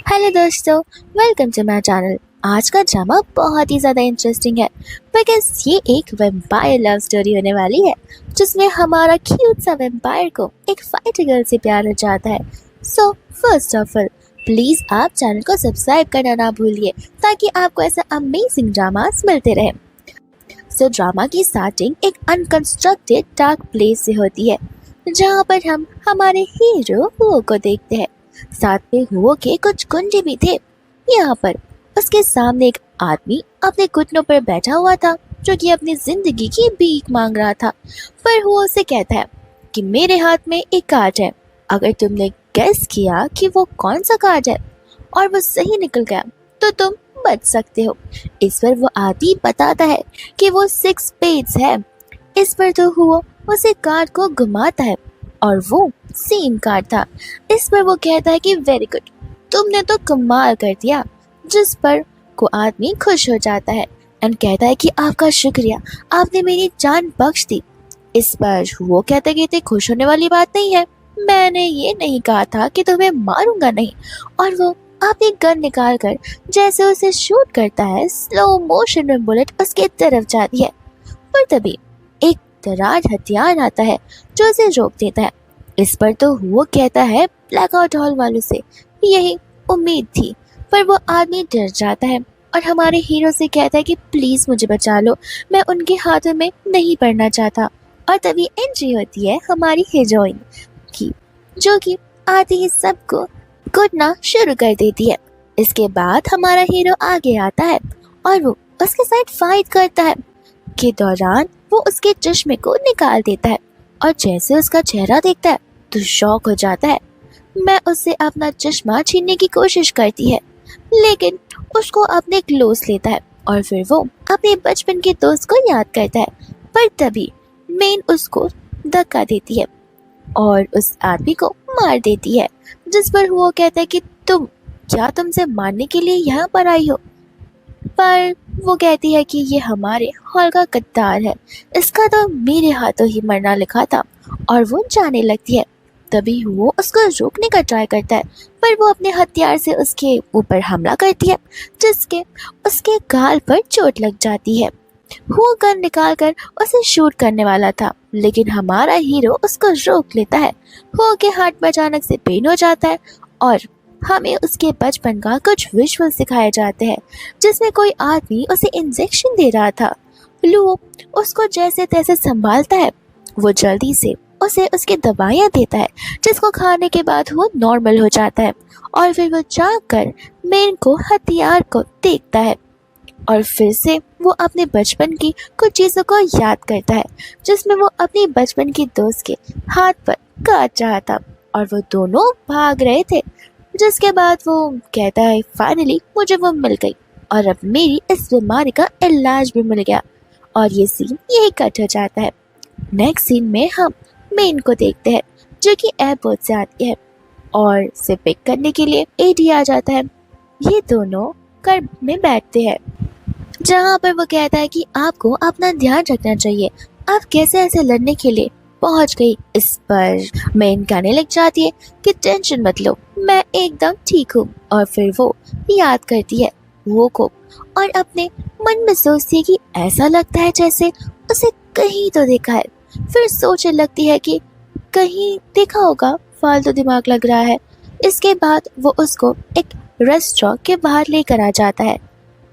Hello दोस्तों, welcome to my channel. आज का ड्रामा बहुत ही ज़्यादा इंटरेस्टिंग है बिकॉज ये एक वेम्पायर लव स्टोरी होने वाली है जिसमें हमारा क्यूट सा वेम्पायर को एक फाइटर गर्ल से प्यार हो जाता है। So first of all please आप चैनल को सब्सक्राइब करना ना भूलिए ताकि आपको ऐसा अमेजिंग ड्रामास मिलते रहे। सो ड्रामा की स्टार्टिंग एक अनकंस्ट्रक्टेड डार्क प्लेस से होती है जहाँ पर हम हमारे हीरो हुओ को देखते हैं। साथ में हुओ के कुछ गुंडे भी थे। यहाँ पर उसके सामने एक आदमी अपने घुटनों पर बैठा हुआ था जो कि अपनी जिंदगी की भीख मांग रहा था। पर हुओ उसे कहता है कि मेरे हाथ में एक कार्ड है, अगर तुमने गेस किया कि वो कौन सा कार्ड है और वो सही निकल गया तो तुम बच सकते हो। इस पर वो आदमी बताता है कि वो 6 स्पेड्स है। इस पर तो हुआ उसे कार्ड को घुमाता है और वो सेम कार्ड था। इस पर वो कहता है कि वेरी गुड, तुमने तो कमाल कर दिया। जिस पर को आदमी खुश हो जाता है एंड कहता है कि आपका शुक्रिया, आपने मेरी जान बख्श दी। इस पर वो कहते कहते खुश होने वाली बात नहीं है, मैंने ये नहीं कहा था कि तुम्हें मारूंगा नहीं। और वो अपनी गन निकाल कर जैसे उसे शूट करता है, स्लो मोशन में बुलेट उसके तरफ जाती है। पर तभी एक दरार हथियार आता है जो उसे रोक देता है। इस पर तो वो कहता है ब्लैकआउट हॉल वालों से यही उम्मीद थी। पर वो आदमी डर जाता है और हमारे हीरो से कहता है कि प्लीज मुझे बचा लो, मैं उनके हाथों में नहीं पड़ना चाहता। और तभी एंट्री होती है हमारी हीरोइन की जो कि आते ही सबको कूटना शुरू कर देती है। इसके बाद हमारा हीरो आगे आता है और वो उसके साथ फाइट करता है। के दौरान वो उसके चश्मे को निकाल देता है और जैसे उसका चेहरा देखता है तो शॉक हो जाता है। मैं उससे अपना चश्मा छीनने की कोशिश करती है लेकिन उसको अपने क्लोज लेता है और फिर वो अपने बचपन के दोस्त को याद करता है। पर तभी मेन उसको धक्का देती है और उस आदमी को मार देती है। जिस पर वो कहता है कि तुमसे मारने के लिए यहाँ पर आई हो। पर वो कहती है कि ये हमारे हॉल का गद्दार है, इसका तो मेरे हाथों ही मरना लिखा था। और वो जाने लगती है। तभी वो उसको रोकने का ट्राई करता है पर वो अपने हथियार से उसके ऊपर हमला करती है जिसके उसके गाल पर चोट लग जाती है। वो गन निकाल कर उसे शूट करने वाला था लेकिन हमारा हीरो उसको रोक लेता है। वो के हाथ में अचानक से पेन हो जाता है और हमें उसके बचपन का कुछ विजुअल सिखाए जाते हैं जिसमें कोई आदमी उसे इंजेक्शन दे रहा था। लू उसको जैसे तैसे संभालता है। वो जल्दी से उसे उसकी दवाइयाँ देता है जिसको खाने के बाद वो नॉर्मल हो जाता है। और फिर वो जाकर मेन को हथियार को देखता है और फिर से वो अपने बचपन की कुछ चीज़ों को याद करता है जिसमें वो अपनी बचपन की दोस्त के हाथ पर काट रहा था और वो दोनों भाग रहे थे। जिसके बाद वो कहता है फाइनली मुझे वो मिल गई और अब मेरी इस बीमारी का इलाज भी मिल गया। और ये सीन यही कट हो जाता है। नेक्स्ट सीन में हम मेन को देखते हैं जो कि एयरपोर्ट से आती है और से पिक करने के लिए एडी आ जाता है। ये दोनों कार में बैठते हैं जहाँ पर वो कहता है कि आपको अपना ध्यान रखना चाहिए, आप कैसे ऐसे लड़ने के लिए पहुंच गई। इस पर मेन कहने लग जाती है कि टेंशन मत लो, मैं एकदम ठीक हूँ। और फिर वो याद करती है वो को और अपने मन में सोचती है कि ऐसा लगता है जैसे उसे कहीं तो देखा है। फिर सोचने लगती है कि कहीं देखा होगा, फालतू दिमाग लग रहा है। इसके बाद वो उसको एक रेस्टोरेंट के बाहर लेकर आ जाता है।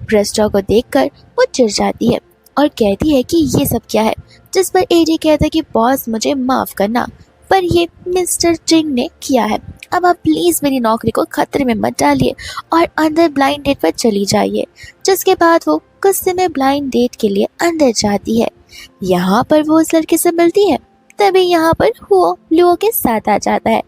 रेस्टोरेंट को देखकर वो चिढ़ जाती है और कहती है कि ये सब क्या है। जिस पर एडी कहता है कि बॉस मुझे माफ़ करना, पर ये मिस्टर चिंग ने किया है, अब आप प्लीज़ मेरी नौकरी को खतरे में मत डालिए और अंदर ब्लाइंड डेट पर चली जाइए। जिसके बाद वो गुस्से में ब्लाइंड डेट के लिए अंदर जाती है। यहाँ पर वो उस लड़के से मिलती है। तभी यहाँ पर वो लुओ के साथ आ जाता है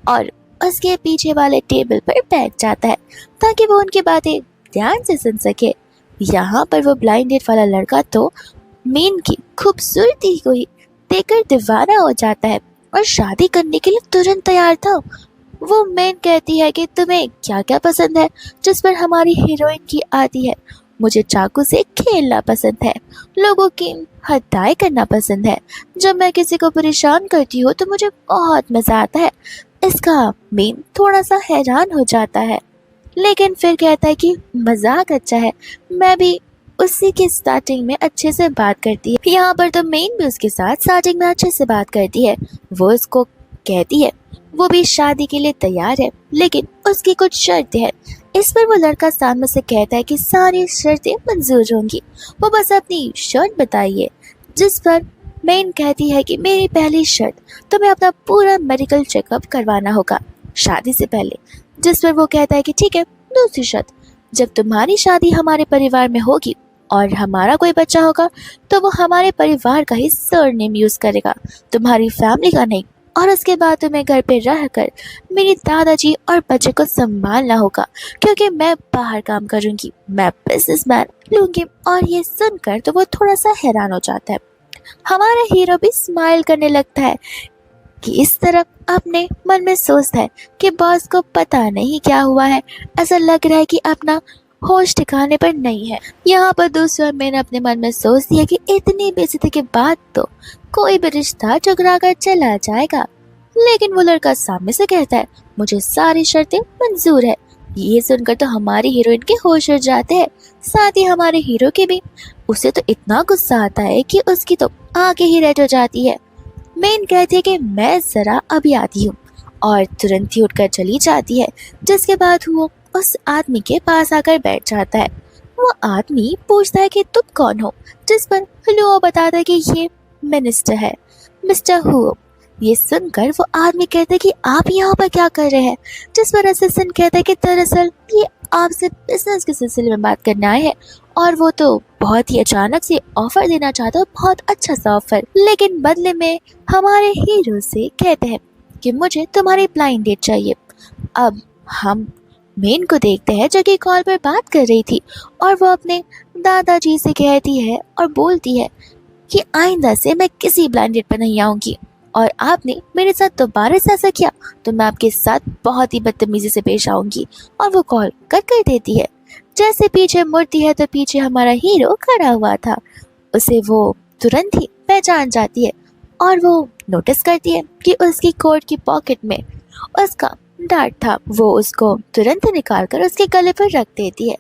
और उसके पीछे वाले टेबल पर बैठ जाता है ताकि वो उनकी बातें ध्यान से सुन सके। यहाँ पर वो ब्लाइंड डेट वाला लड़का तो मेन की खूबसूरती को ही देखकर दीवाना हो जाता है और शादी करने के लिए तुरंत तैयार था। वो मेन कहती है कि तुम्हें क्या क्या पसंद है। जिस पर हमारी हीरोइन की आती है मुझे चाकू से खेलना पसंद है, लोगों की हत्याएं करना पसंद है, जब मैं किसी को परेशान करती हूँ तो मुझे बहुत मज़ा आता है। इसका मेन थोड़ा सा हैरान हो जाता है। लेकिन फिर कहता है कि मजाक अच्छा है, मैं भी उसी की स्टार्टिंग में अच्छे से बात करती है। यहाँ पर तो मेन भी उसके साथ स्टार्टिंग में अच्छे से बात करती है। वो उसको कहती है वो भी शादी के लिए तैयार है, लेकिन उसकी कुछ शर्तें हैं। इस पर वो लड़का सामने से कहता है कि सारी शर्तें मंजूर होंगी, वो बस अपनी शर्त बताइए। जिस पर मेन कहती है कि मेरी पहली शर्त, तुम्हें अपना पूरा मेडिकल चेकअप करवाना होगा शादी से पहले। जिस पर वो कहता है कि ठीक है। दूसरी शर्त, जब तुम्हारी शादी हमारे परिवार में होगी और हमारा कोई बच्चा होगा तो वो हमारे परिवार का ही सरनेम यूज करेगा, तुम्हारी फैमिली का नहीं। और उसके बाद तुम्हें घर पे रहकर मेरे दादाजी और बच्चे को संभालना होगा, क्योंकि मैं बाहर काम करूंगी, मैं बिजनेसमैन लूंगी। और ये सुनकर तो वो थोड़ा सा हैरान हो जाता है। हमारा हीरो भी स्माइल करने लगता है कि इस तरफ अपने मन में सोचता है कि बॉस को पता नहीं क्या हुआ है, ऐसा लग रहा है कि अपना होश ठिकाने पर नहीं है। यहाँ पर दूसरा मैंने अपने मन में सोच दिया कि इतनी बेइज्जती के बाद तो कोई भी रिश्ता ठुकरा कर चला जाएगा। लेकिन वो लड़का सामने से कहता है मुझे सारी शर्तें मंजूर है। ये सुनकर तो हमारी हीरोइन के होश उड़ जाते हैं, साथ ही हमारे हीरो के भी। उसे तो इतना गुस्सा आता है कि उसकी तो आंखें ही रेड हो जाती है। मेन कहती है कि मैं जरा अभी आती हूँ, और तुरंत ही उठकर चली जाती है। जिसके बाद वो उस आदमी के पास आकर बैठ जाता है। वो आदमी पूछता है कि तुम कौन हो, जिस पर हुओ बताता है कि ये मिनिस्टर है, मिस्टर हुओ। ये सुनकर वो आदमी कहता है कि आप यहाँ पर क्या कर रहे हैं। जिस पर असिस्टेंट कहता है कि दरअसल ये आपसे बिजनेस के सिलसिले में बात करने आए हैं, और वो तो बहुत ही अचानक से ऑफर देना चाहता है, बहुत अच्छा सा ऑफर। लेकिन बदले में हमारे हीरो से कहते हैं कि मुझे तुम्हारी ब्लाइंड डेट चाहिए। अब हम मेन को देखते हैं जो कि कॉल पर बात कर रही थी, और वो अपने दादाजी से कहती है और बोलती है कि आइंदा से मैं किसी ब्लाइंड डेट पर नहीं आऊंगी, और आपने मेरे साथ दोबारा से ऐसा किया तो मैं आपके साथ बहुत ही बदतमीजी से पेश आऊंगी। और वो कॉल कट कर देती है। जैसे पीछे मुड़ती है तो पीछे हमारा हीरो खड़ा हुआ था। उसे वो तुरंत ही पहचान जाती है, और वो नोटिस करती है कि उसकी कोट की पॉकेट में उसका डार्ट था। वो उसको तुरंत ही निकाल कर उसके गले पर रख देती है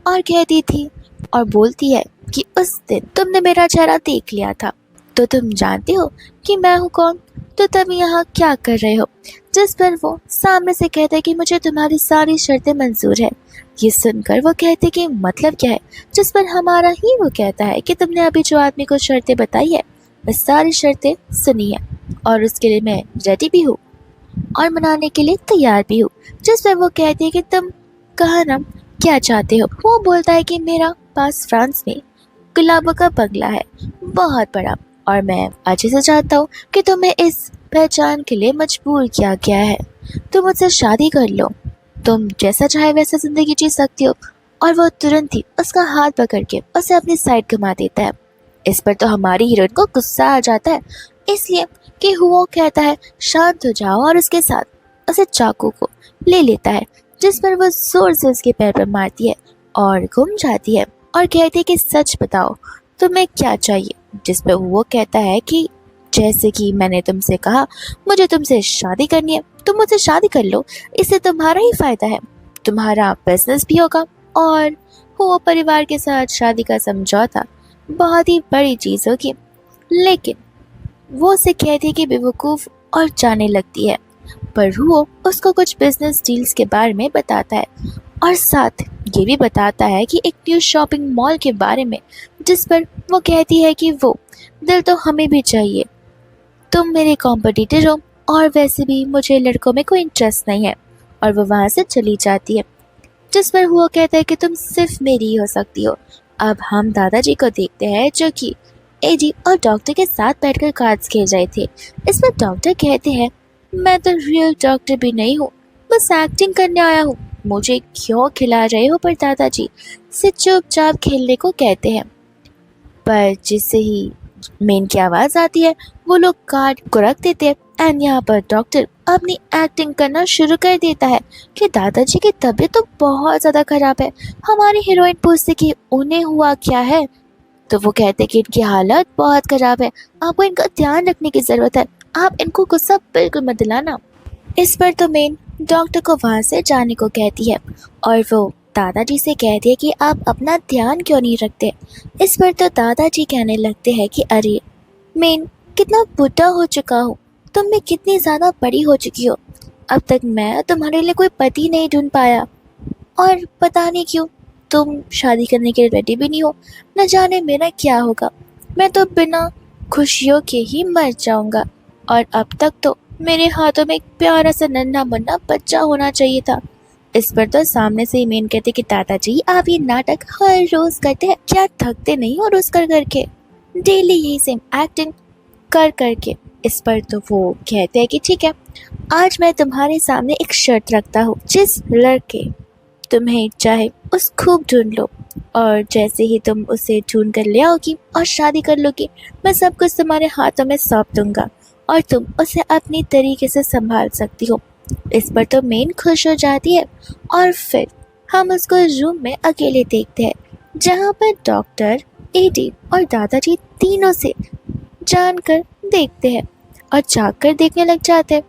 और कहती थी और बोलती है कि उस दिन तुमने मेरा चेहरा देख लिया था, तो तुम जानते हो कि मैं हूँ कौन, तो तुम यहाँ क्या कर रहे हो। जिस पर वो सामने से कहता है कि मुझे तुम्हारी सारी शर्तें मंजूर है। ये सुनकर वो कहते कि मतलब क्या है। जिस पर हमारा हीरो कहता है कि तुमने अभी जो आदमी को शर्तें बताई है मैं सारी शर्तें सुनी है, और उसके लिए मैं रेडी भी हूँ और मनाने के लिए तैयार भी हूँ। जिस पर वो कहती है कि तुम कहा ना क्या चाहते हो। वो बोलता है कि मेरा पास फ्रांस में गुलाबों का बंगला है, बहुत बड़ा, और मैं अच्छे से चाहता हूँ कि तुम्हें इस पहचान के लिए मजबूर किया गया है। तुम मुझसे शादी कर लो, तुम जैसा चाहे वैसा जिंदगी जी सकती हो। और वो तुरंत ही उसका हाथ पकड़ के उसे अपनी साइड घुमा देता है। इस पर तो हमारी हीरोइन को गुस्सा आ जाता है, इसलिए कि हुओ कहता है शांत हो जाओ, और उसके साथ उसे चाकू को ले लेता है। जिस पर वो जोर से उसके पैर पर मारती है और घूम जाती है और कहती है कि सच बताओ तुम्हें क्या चाहिए। जिस पर वो कहता है कि जैसे कि मैंने तुमसे कहा मुझे तुमसे शादी करनी है, तुम मुझसे शादी कर लो, इससे तुम्हारा ही फायदा है, तुम्हारा बिजनेस भी होगा। और वो परिवार के साथ शादी का समझौता बहुत ही बड़ी चीज होगी। लेकिन वो उसे कहती है कि बेवकूफ़ और जाने लगती है। पर वो उसको कुछ बिजनेस डील्स के बारे में बताता है, और साथ ये भी बताता है कि एक न्यू शॉपिंग मॉल के बारे में। जिस पर वो कहती है कि वो दिल तो हमें भी चाहिए, तुम मेरे कॉम्पिटिटर हो, और वैसे भी मुझे लड़कों में कोई इंटरेस्ट नहीं है। और वो वहाँ से चली जाती है। जिस पर वो कहता है कि तुम सिर्फ मेरी ही हो सकती हो। अब हम दादाजी को देखते हैं जो कि एजी और डॉक्टर के साथ बैठकर कार्ड्स खेल रहे थे। इस पर डॉक्टर कहते हैं मैं तो रियल डॉक्टर भी नहीं हूँ, बस एक्टिंग करने आया हूँ, मुझे क्यों खिला रहे हो। पर दादाजी से चुपचाप खेलने को कहते हैं। पर जिससे ही मेन की आवाज़ आती है वो लोग कार्ड को रख देते हैं, एंड यहाँ पर डॉक्टर अपनी एक्टिंग करना शुरू कर देता है कि दादाजी की तबीयत तो बहुत ज़्यादा खराब है। हमारी हीरोइन पूछती कि उन्हें हुआ क्या है, तो वो कहते कि इनकी हालत बहुत खराब है, आपको इनका ध्यान रखने की ज़रूरत है, आप इनको गुस्सा बिल्कुल मत दिलाना। इस पर तो मेन डॉक्टर को वहाँ से जाने को कहती है और वो दादाजी से कहती है कि आप अपना ध्यान क्यों नहीं रखते। इस पर तो दादाजी कहने लगते हैं कि अरे मैं कितना बुढ़ा हो चुका हूँ, तुम में कितनी ज़्यादा बड़ी हो चुकी हो, अब तक मैं तुम्हारे लिए कोई पति नहीं ढूंढ पाया और पता नहीं क्यों तुम शादी करने के लिए रेडी भी नहीं हो। न जाने मेरा क्या होगा, मैं तो बिना खुशियों के ही मर जाऊंगा। और अब तक तो मेरे हाथों में एक प्यारा सा नन्हा मुन्ना बच्चा होना चाहिए था। इस पर तो सामने से ही मेन कहते कि दादाजी आप ये नाटक हर रोज करते हैं, क्या थकते नहीं हो रोज कर करके, डेली यही सेम एक्टिंग कर करके। इस पर तो वो कहते हैं कि ठीक है, आज मैं तुम्हारे सामने एक शर्त रखता हूँ, जिस लड़के तुम्हें चाहे उस खूब ढूंढ लो और जैसे ही तुम उसे ढूंढ कर ले आओगी और शादी कर लोगी, मैं सब कुछ तुम्हारे हाथों में सौंप दूंगा और तुम उसे अपनी तरीके से संभाल सकती हो। इस पर तो मेन खुश हो जाती है और फिर हम उसको रूम में अकेले देखते हैं, जहाँ पर डॉक्टर, एडी और दादाजी तीनों से जानकर देखते हैं और जाकर देखने लग जाते हैं।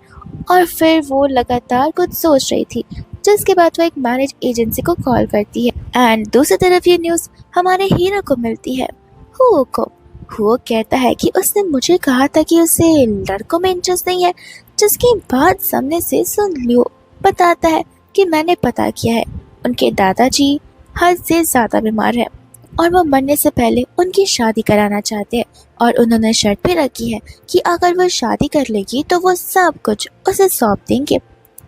और फिर वो लगातार कुछ सोच रही थी, जिसके बाद वो एक मैरिज एजेंसी को कॉल करती है। एंड दूसरी तरफ ये न्यूज़ हमारे हीरो को मिलती है, हुओ को। हुओ कहता है कि उसने मुझे कहा था कि उसे लड़कों में इंटरेस्ट नहीं है, जिसकी बात सामने से सुन लियो बताता है कि मैंने पता किया है, उनके दादाजी हद से ज़्यादा बीमार हैं और वो मरने से पहले उनकी शादी कराना चाहते हैं और उन्होंने शर्त भी रखी है कि अगर वो शादी कर लेगी तो वो सब कुछ उसे सौंप देंगे।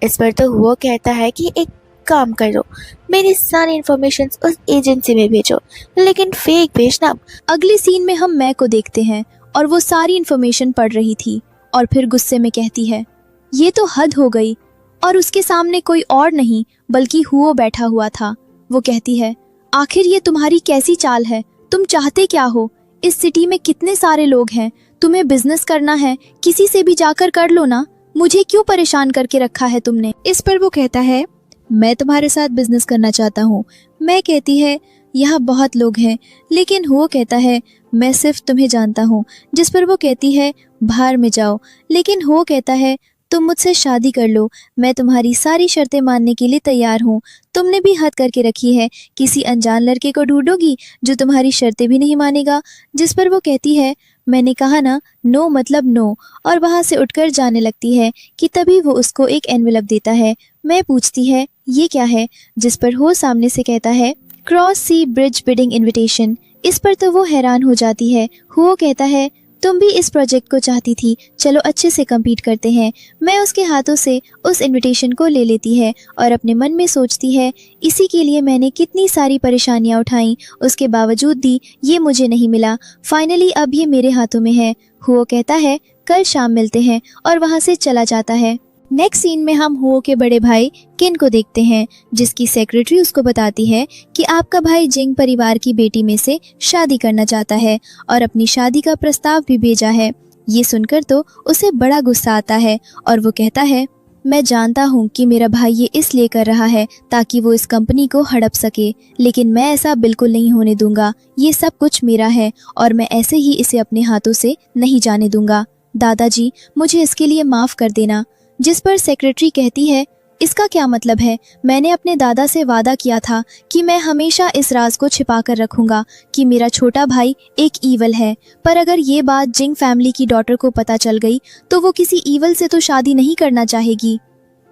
इस पर तो हुआ कहता है कि एक काम करो, मेरी सारी इन्फॉर्मेशन उस एजेंसी में भेजो, लेकिन फेक भेजना। अगले सीन में हम मैं को देखते हैं और वो सारी इन्फॉर्मेशन पढ़ रही थी और फिर गुस्से में कहती है, ये तो हद हो गई। और उसके सामने कोई और नहीं बल्कि हुओ बैठा हुआ था। वो कहती है, आखिर ये तुम्हारी कैसी चाल है, तुम चाहते क्या हो? इस सिटी में कितने सारे लोग हैं, तुम्हें बिजनेस करना है, किसी से भी जाकर कर लो ना, मुझे क्यों परेशान करके रखा है तुमने? इस पर वो कहता है, मैं तुम्हारे साथ बिजनेस करना चाहता हूँ। मैं कहती है, यहाँ बहुत लोग हैं, लेकिन वो कहता है, मैं सिर्फ तुम्हें जानता हूँ। जिस पर वो कहती है, बाहर में जाओ। लेकिन वो कहता है, तुम मुझसे शादी कर लो, मैं तुम्हारी सारी शर्तें मानने के लिए तैयार हूँ। तुमने भी हद करके रखी है, किसी अनजान लड़के को ढूंढोगी जो तुम्हारी शर्तें भी नहीं मानेगा। जिस पर वो कहती है, मैंने कहा ना, नो मतलब नो। और वहाँ से उठकर जाने लगती है कि तभी वो उसको एक एनवेलप देता है। मैं पूछती है, ये क्या है? जिस पर वो सामने से कहता है, क्रॉस सी ब्रिज बिडिंग इनविटेशन। इस पर तो वो हैरान हो जाती है। वो कहता है, तुम भी इस प्रोजेक्ट को चाहती थी, चलो अच्छे से compete करते हैं। मैं उसके हाथों से उस इनविटेशन को ले लेती है और अपने मन में सोचती है, इसी के लिए मैंने कितनी सारी परेशानियां उठाई, उसके बावजूद भी ये मुझे नहीं मिला। फाइनली अब ये मेरे हाथों में है। हुओ कहता है, कल शाम मिलते हैं, और वहाँ से चला जाता है। नेक्स्ट सीन में हम हुओ के बड़े भाई किन को देखते हैं, जिसकी सेक्रेटरी उसको बताती है कि आपका भाई जिंग परिवार की बेटी में से शादी करना चाहता है और अपनी शादी का प्रस्ताव भी भेजा है। ये सुनकर तो उसे बड़ा गुस्सा आता है और वो कहता है, मैं जानता हूँ कि मेरा भाई ये इसलिए कर रहा है ताकि वो इस कंपनी को हड़प सके, लेकिन मैं ऐसा बिल्कुल नहीं होने दूंगा। ये सब कुछ मेरा है और मैं ऐसे ही इसे अपने हाथों से नहीं जाने दूंगा। दादाजी, मुझे इसके लिए माफ़ कर देना। जिस पर सेक्रेटरी कहती है, इसका क्या मतलब है? मैंने अपने दादा से वादा किया था कि मैं हमेशा इस राज को छिपा कर रखूंगा कि मेरा छोटा भाई एक ईवल है। पर अगर ये बात जिंग फैमिली की डॉटर को पता चल गई तो वो किसी ईवल से तो शादी नहीं करना चाहेगी।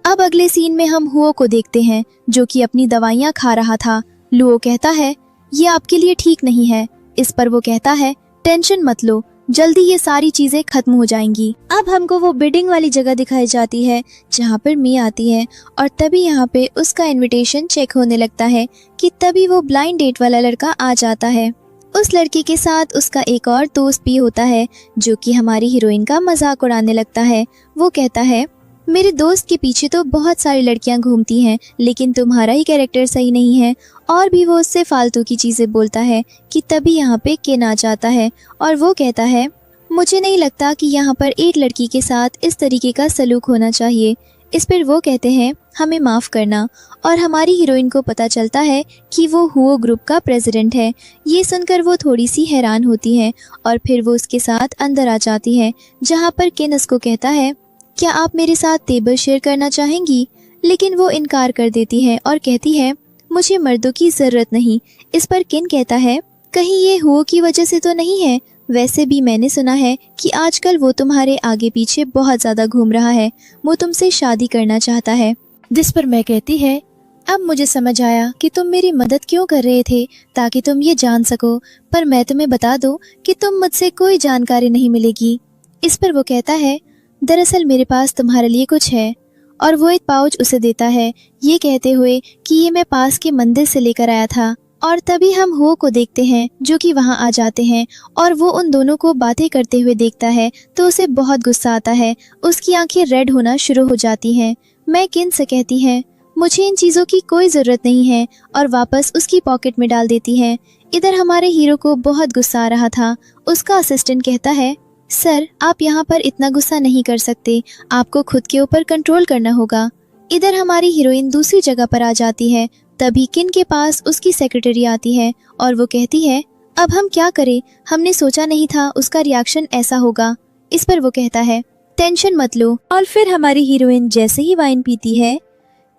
अब अगले सीन में हम हुओ को देखते हैं, जो कि अपनी दवाइयाँ खा रहा था। लुओ कहता है, ये आपके लिए ठीक नहीं है। इस पर वो कहता है, टेंशन मत लो, जल्दी ये सारी चीजें खत्म हो जाएंगी। अब हमको वो बिडिंग वाली जगह दिखाई जाती है जहाँ पर मी आती है और तभी यहाँ पे उसका इनविटेशन चेक होने लगता है कि तभी वो ब्लाइंड डेट वाला लड़का आ जाता है। उस लड़की के साथ उसका एक और दोस्त भी होता है, जो कि हमारी हीरोइन का मजाक उड़ाने लगता है। वो कहता है, मेरे दोस्त के पीछे तो बहुत सारी लड़कियां घूमती हैं, लेकिन तुम्हारा ही कैरेक्टर सही नहीं है। और भी वो उससे फालतू की चीज़ें बोलता है कि तभी यहाँ पे किन आ जाता है और वो कहता है, मुझे नहीं लगता कि यहाँ पर एक लड़की के साथ इस तरीके का सलूक होना चाहिए। इस पर वो कहते हैं, हमें माफ़ करना। और हमारी हीरोइन को पता चलता है कि वो हुओ ग्रुप का प्रेसिडेंट है। ये सुनकर वो थोड़ी सी हैरान होती है और फिर वो उसके साथ अंदर आ जाती है, जहाँ पर किन उसको कहता है, क्या आप मेरे साथ टेबल शेयर करना चाहेंगी? लेकिन वो इनकार कर देती है और कहती है मुझे मर्दों की जरूरत नहीं। इस पर किन कहता है कहीं ये हुओ की वजह से तो नहीं है? वैसे भी मैंने सुना है कि आजकल वो तुम्हारे आगे पीछे बहुत ज्यादा घूम रहा है, वो तुमसे शादी करना चाहता है। जिस पर मैं कहती है अब मुझे समझ आया कि तुम मेरी मदद क्यों कर रहे थे, ताकि तुम ये जान सको, पर मैं तुम्हें बता दूं कि तुम मुझसे कोई जानकारी नहीं मिलेगी। इस पर वो कहता है दरअसल मेरे पास तुम्हारे लिए कुछ है, और वो एक पाउच उसे देता है, ये कहते हुए कि ये मैं पास के मंदिर से लेकर आया था। और तभी हम हो को देखते हैं जो कि वहाँ आ जाते हैं और वो उन दोनों को बातें करते हुए देखता है तो उसे बहुत गुस्सा आता है, उसकी आंखें रेड होना शुरू हो जाती हैं। मैं किन से कहती है मुझे इन चीज़ों की कोई ज़रूरत नहीं है और वापस उसकी पॉकेट में डाल देती है। इधर हमारे हीरो को बहुत गुस्सा आ रहा था। उसका असिस्टेंट कहता है सर आप यहाँ पर इतना गुस्सा नहीं कर सकते, आपको खुद के ऊपर कंट्रोल करना होगा। इधर हमारी हीरोइन दूसरी जगह पर आ जाती है। तभी किन के पास उसकी सेक्रेटरी आती है और वो कहती है अब हम क्या करें, हमने सोचा नहीं था उसका रिएक्शन ऐसा होगा। इस पर वो कहता है टेंशन मत लो। और फिर हमारी हीरोइन जैसे ही वाइन पीती है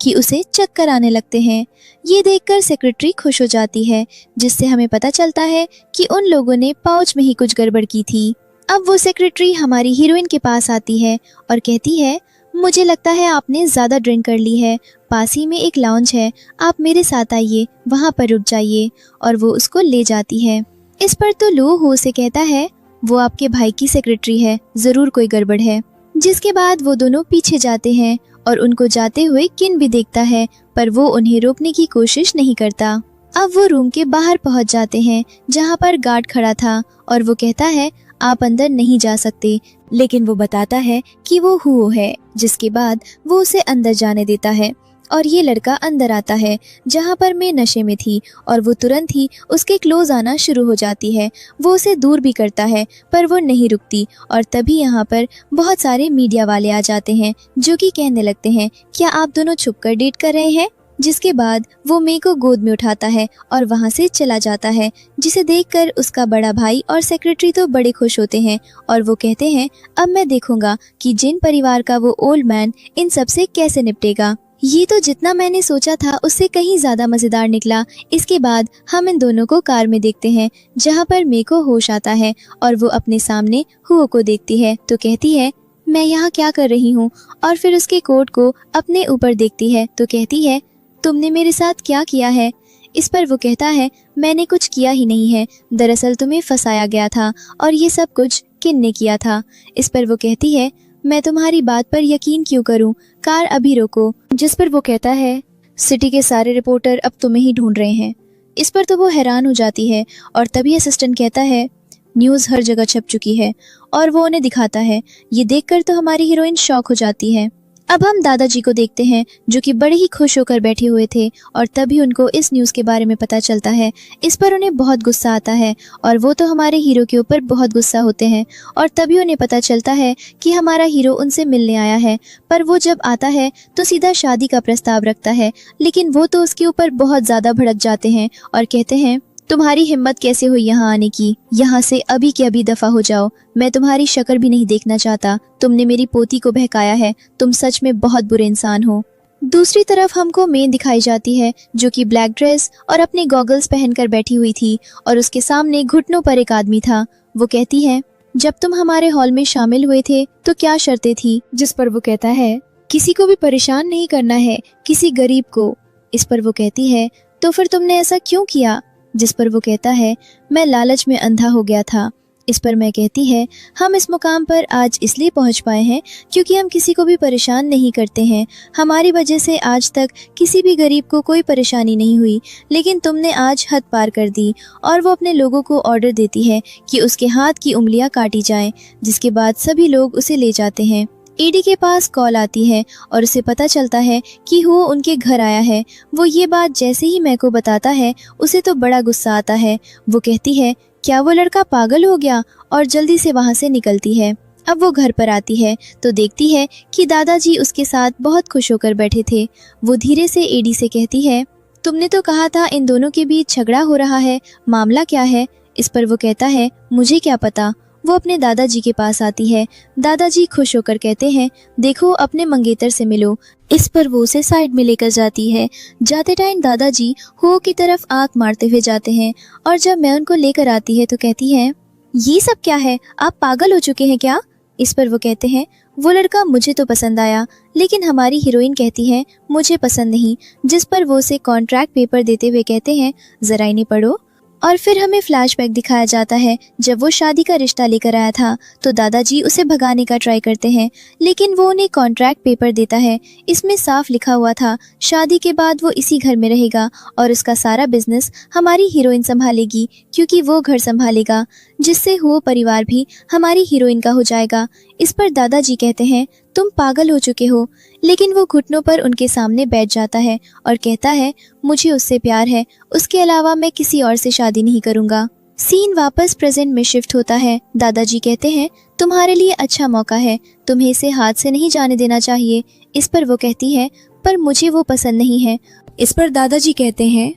कि उसे चक्कर आने लगते हैं। ये देखकर सेक्रेटरी खुश हो जाती है, जिससे हमें पता चलता है कि उन लोगों ने पाउच में ही कुछ गड़बड़ की थी। अब वो सेक्रेटरी हमारी हीरोइन के पास आती है और कहती है मुझे लगता है आपने ज़्यादा ड्रिंक कर ली है, पास ही में एक लाउंज है, आप मेरे साथ आइए, वहाँ पर रुक जाइए। और वो उसको ले जाती है। इस पर तो लो हो से कहता है वो आपके भाई की सेक्रेटरी है, ज़रूर कोई गड़बड़ है। जिसके बाद वो दोनों पीछे जाते हैं और उनको जाते हुए किन भी देखता है, पर वो उन्हें रोकने की कोशिश नहीं करता। अब वो रूम के बाहर पहुंच जाते हैं जहां पर गार्ड खड़ा था और वो कहता है आप अंदर नहीं जा सकते, लेकिन वो बताता है कि वो हुओ है। जिसके बाद वो उसे अंदर जाने देता है और ये लड़का अंदर आता है जहाँ पर मैं नशे में थी और वो तुरंत ही उसके क्लोज आना शुरू हो जाती है। वो उसे दूर भी करता है पर वो नहीं रुकती और तभी यहाँ पर बहुत सारे मीडिया वाले आ जाते हैं जो कि कहने लगते हैं क्या आप दोनों छुपकर डेट कर रहे हैं। जिसके बाद वो मे को गोद में उठाता है और वहाँ से चला जाता है, जिसे देखकर उसका बड़ा भाई और सेक्रेटरी तो बड़े खुश होते हैं और वो कहते हैं अब मैं देखूंगा कि जिन परिवार का वो ओल्ड मैन इन सब से कैसे निपटेगा। ये तो जितना मैंने सोचा था उससे कहीं ज्यादा मजेदार निकला। इसके बाद हम इन दोनों को कार में देखते हैं जहाँ पर मे को होश आता है और वो अपने सामने हुओ को देखती है तो कहती है मैं यहाँ क्या कर रही हूँ, और फिर उसके कोट को अपने ऊपर देखती है तो कहती है तुमने मेरे साथ क्या किया है। इस पर वो कहता है मैंने कुछ किया ही नहीं है, दरअसल तुम्हें फंसाया गया था और ये सब कुछ किन ने किया था। इस पर वो कहती है मैं तुम्हारी बात पर यकीन क्यों करूं, कार अभी रोको। जिस पर वो कहता है सिटी के सारे रिपोर्टर अब तुम्हें ही ढूंढ रहे हैं। इस पर तो वो हैरान हो जाती है और तभी असिस्टेंट कहता है न्यूज़ हर जगह छप चुकी है और वो उन्हें दिखाता है। ये देखकर तो हमारी हीरोइन शॉक हो जाती है। अब हम दादाजी को देखते हैं जो कि बड़े ही खुश होकर बैठे हुए थे और तभी उनको इस न्यूज़ के बारे में पता चलता है। इस पर उन्हें बहुत गुस्सा आता है और वो तो हमारे हीरो के ऊपर बहुत गुस्सा होते हैं और तभी उन्हें पता चलता है कि हमारा हीरो उनसे मिलने आया है। पर वो जब आता है तो सीधा शादी का प्रस्ताव रखता है, लेकिन वो तो उसके ऊपर बहुत ज़्यादा भड़क जाते हैं और कहते हैं तुम्हारी हिम्मत कैसे हुई यहाँ आने की, यहाँ से अभी के अभी दफा हो जाओ, मैं तुम्हारी शक्ल भी नहीं देखना चाहता, तुमने मेरी पोती को बहकाया है, तुम सच में बहुत बुरे इंसान हो। दूसरी तरफ हमको मेन दिखाई जाती है जो कि ब्लैक ड्रेस और अपने गॉगल्स पहनकर बैठी हुई थी और उसके सामने घुटनों पर एक आदमी था। वो कहती है जब तुम हमारे हॉल में शामिल हुए थे तो क्या शर्तें थी। जिस पर वो कहता है किसी को भी परेशान नहीं करना है, किसी गरीब को। इस पर वो कहती है तो फिर तुमने ऐसा क्यों किया। जिस पर वो कहता है मैं लालच में अंधा हो गया था। इस पर मैं कहती है हम इस मुकाम पर आज इसलिए पहुंच पाए हैं क्योंकि हम किसी को भी परेशान नहीं करते हैं, हमारी वजह से आज तक किसी भी गरीब को कोई परेशानी नहीं हुई, लेकिन तुमने आज हद पार कर दी। और वो अपने लोगों को ऑर्डर देती है कि उसके हाथ की उंगलियां काटी जाएं, जिसके बाद सभी लोग उसे ले जाते हैं। ईडी के पास कॉल आती है और उसे पता चलता है कि वो उनके घर आया है। वो ये बात जैसे ही मैं को बताता है उसे तो बड़ा गुस्सा आता है। वो कहती है क्या वो लड़का पागल हो गया, और जल्दी से वहाँ से निकलती है। अब वो घर पर आती है तो देखती है कि दादाजी उसके साथ बहुत खुश होकर बैठे थे। वो धीरे से ईडी से कहती है तुमने तो कहा था इन दोनों के बीच झगड़ा हो रहा है, मामला क्या है। इस पर वो कहता है मुझे क्या पता, वो अपने दादाजी के पास आती है। दादाजी खुश होकर कहते हैं, देखो अपने मंगेतर से मिलो। इस पर वो उसे साइड में लेकर जाती है। जाते टाइम दादाजी हो की तरफ आंख मारते हुए जाते हैं और जब मैं उनको लेकर आती है तो कहती है, ये सब क्या है, आप पागल हो चुके हैं क्या? इस पर वो कहते हैं, वो लड़का मुझे तो पसंद आया, लेकिन हमारी हीरोइन कहती है मुझे पसंद नहीं। जिस पर वो उसे कॉन्ट्रैक्ट पेपर देते हुए कहते हैं, जरा इन्हें पढ़ो। और फिर हमें फ्लैशबैक दिखाया जाता है जब वो शादी का रिश्ता लेकर आया था तो दादाजी उसे भगाने का ट्राई करते हैं, लेकिन वो उन्हें कॉन्ट्रैक्ट पेपर देता है। इसमें साफ लिखा हुआ था शादी के बाद वो इसी घर में रहेगा और उसका सारा बिजनेस हमारी हीरोइन संभालेगी, क्योंकि वो घर संभालेगा, जिससे वो परिवार भी हमारी हीरोइन का हो जाएगा। इस पर दादाजी कहते हैं, तुम पागल हो चुके हो। लेकिन वो घुटनों पर उनके सामने बैठ जाता है और कहता है, मुझे उससे प्यार है, उसके अलावा मैं किसी और से शादी नहीं करूंगा। सीन वापस प्रेजेंट में शिफ्ट होता है। दादाजी कहते हैं, तुम्हारे लिए अच्छा मौका है, तुम्हें इसे हाथ से नहीं जाने देना चाहिए। इस पर वो कहती है, पर मुझे वो पसंद नहीं है। इस पर दादाजी कहते हैं,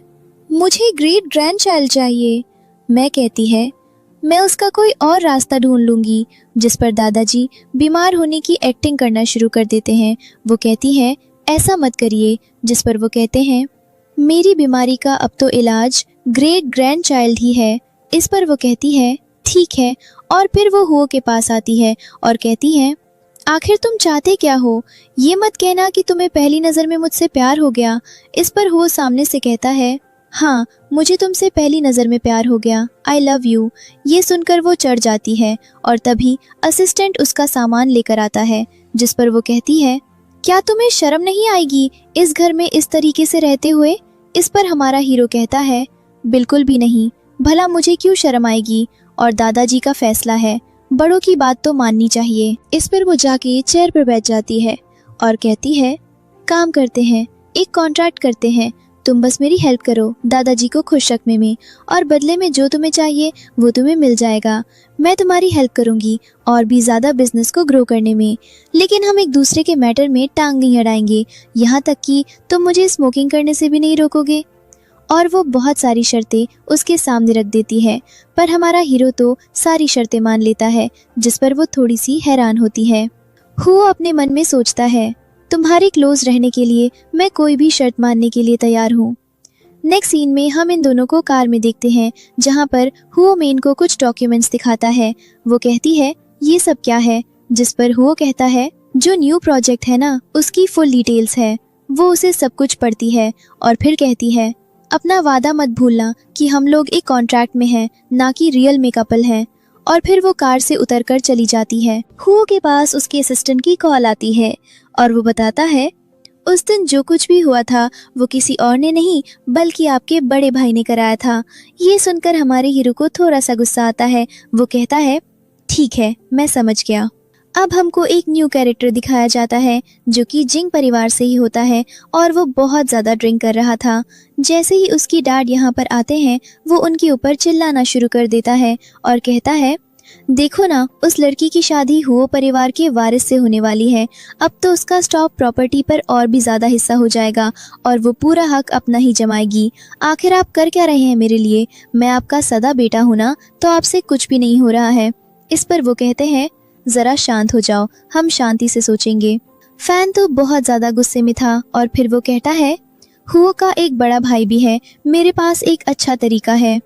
मुझे ग्रेट ग्रैंडचाइल्ड चाहिए। मैं कहती है, मैं उसका कोई और रास्ता ढूंढ लूंगी। जिस पर दादाजी बीमार होने की एक्टिंग करना शुरू कर देते हैं। वो कहती है, ऐसा मत करिए। जिस पर वो कहते हैं, मेरी बीमारी का अब तो इलाज ग्रेट ग्रैंडचाइल्ड ही है। इस पर वो कहती है, ठीक है। और फिर वो हुओ के पास आती है और कहती है, आखिर तुम चाहते क्या हो? ये मत कहना कि तुम्हें पहली नज़र में मुझसे प्यार हो गया। इस पर हुओ सामने से कहता है, हाँ, मुझे तुमसे पहली नज़र में प्यार हो गया, आई लव यू। ये सुनकर वो चढ़ जाती है और तभी असिस्टेंट उसका सामान लेकर आता है। जिस पर वो कहती है, क्या तुम्हें शर्म नहीं आएगी इस घर में इस तरीके से रहते हुए? इस पर हमारा हीरो कहता है, बिल्कुल भी नहीं, भला मुझे क्यों शर्म आएगी, और दादाजी का फैसला है, बड़ों की बात तो माननी चाहिए। इस पर वो जाके चेयर पर बैठ जाती है और कहती है, काम करते हैं, एक कॉन्ट्रैक्ट करते हैं, तुम बस मेरी हेल्प करो दादाजी को खुश रखने में, और बदले में जो तुम्हें चाहिए वो तुम्हें मिल जाएगा। मैं तुम्हारी हेल्प करूंगी और भी ज़्यादा बिजनेस को ग्रो करने में, लेकिन हम एक दूसरे के मैटर में टांग नहीं अड़ाएंगे, यहाँ तक कि तुम मुझे स्मोकिंग करने से भी नहीं रोकोगे। और वो बहुत सारी शर्तें उसके सामने रख देती है, पर हमारा हीरो तो सारी शर्तें मान लेता है, जिस पर वो थोड़ी सी हैरान होती है। वो अपने मन में सोचता है, तुम्हारे क्लोज रहने के लिए मैं कोई भी शर्त मानने के लिए तैयार हूँ। नेक्स्ट सीन में हम इन दोनों को कार में देखते हैं, जहाँ पर हुओ मेन को कुछ डॉक्यूमेंट्स दिखाता है। वो कहती है, ये सब क्या है? जिस पर हुओ कहता है, जो न्यू प्रोजेक्ट है ना, उसकी फुल डिटेल्स है। वो उसे सब कुछ पढ़ती है और फिर कहती है, अपना वादा मत भूलना कि हम लोग एक कॉन्ट्रैक्ट में हैं, ना कि रियल में कपल हैं। और फिर वो कार से उतरकर चली जाती है। हुओ के पास उसके असिस्टेंट की कॉल आती है और वो बताता है, उस दिन जो कुछ भी हुआ था वो किसी और ने नहीं बल्कि आपके बड़े भाई ने कराया था। ये सुनकर हमारे हीरो को थोड़ा सा गुस्सा आता है। वो कहता है, ठीक है, मैं समझ गया। अब हमको एक न्यू कैरेक्टर दिखाया जाता है जो कि जिंग परिवार से ही होता है और वो बहुत ज़्यादा ड्रिंक कर रहा था। जैसे ही उसकी डैड यहाँ पर आते हैं वो उनके ऊपर चिल्लाना शुरू कर देता है और कहता है, देखो ना, उस लड़की की शादी हुओ परिवार के वारिस से होने वाली है। अब तो उसका स्टॉक प्रॉपर्टी पर और भी ज़्यादा हिस्सा हो जाएगा और वो पूरा हक अपना ही जमाएगी। आखिर आप कर क्या रहे हैं मेरे लिए? मैं आपका सदा बेटा हूँ ना, तो आपसे कुछ भी नहीं हो रहा है। इस पर वो कहते हैं, ज़रा शांत हो जाओ, हम शांति से सोचेंगे। फैन तो बहुत ज़्यादा गुस्से में था और फिर वो कहता है, हुओ का एक बड़ा भाई भी है, मेरे पास एक अच्छा तरीका है।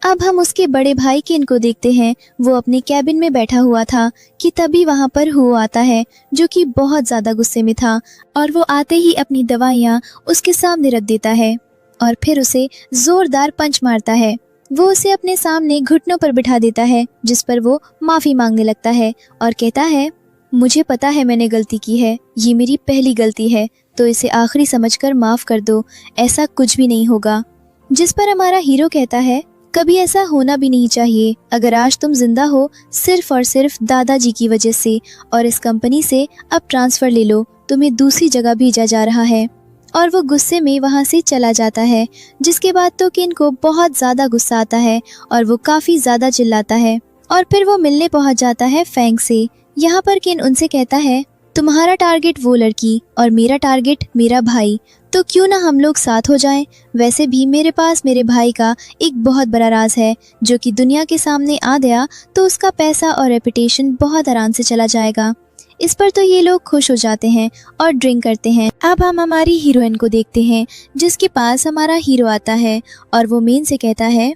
अब हम उसके बड़े भाई किन को देखते हैं। वो अपने कैबिन में बैठा हुआ था कि तभी वहाँ पर हुओ आता है जो कि बहुत ज़्यादा गुस्से में था और वो आते ही अपनी दवाइयाँ उसके सामने रख देता है और फिर उसे ज़ोरदार पंच मारता है। वो उसे अपने सामने घुटनों पर बिठा देता है, जिस पर वो माफ़ी मांगने लगता है और कहता है, मुझे पता है मैंने गलती की है, ये मेरी पहली गलती है, तो इसे आखिरी समझकर माफ़ कर दो, ऐसा कुछ भी नहीं होगा। जिस पर हमारा हीरो कहता है, कभी ऐसा होना भी नहीं चाहिए। अगर आज तुम जिंदा हो सिर्फ और सिर्फ दादाजी की वजह से, और इस कंपनी से अब ट्रांसफ़र ले लो, तुम्हें दूसरी जगह भेजा जा रहा है। और वो गुस्से में वहाँ से चला जाता है, जिसके बाद तो किन को बहुत ज़्यादा गुस्सा आता है और वो काफ़ी ज़्यादा चिल्लाता है और फिर वो मिलने पहुँच जाता है फैंग से। यहाँ पर किन उनसे कहता है, तुम्हारा टारगेट वो लड़की और मेरा टारगेट मेरा भाई, तो क्यों ना हम लोग साथ हो जाएं। वैसे भी मेरे पास मेरे भाई का एक बहुत बड़ा राज है जो कि दुनिया के सामने आ गया तो उसका पैसा और रेपुटेशन बहुत आराम से चला जाएगा। इस पर तो ये लोग खुश हो जाते हैं और ड्रिंक करते हैं। अब हम हमारी हीरोइन को देखते हैं जिसके पास हमारा हीरो आता है और वो मेन से कहता है,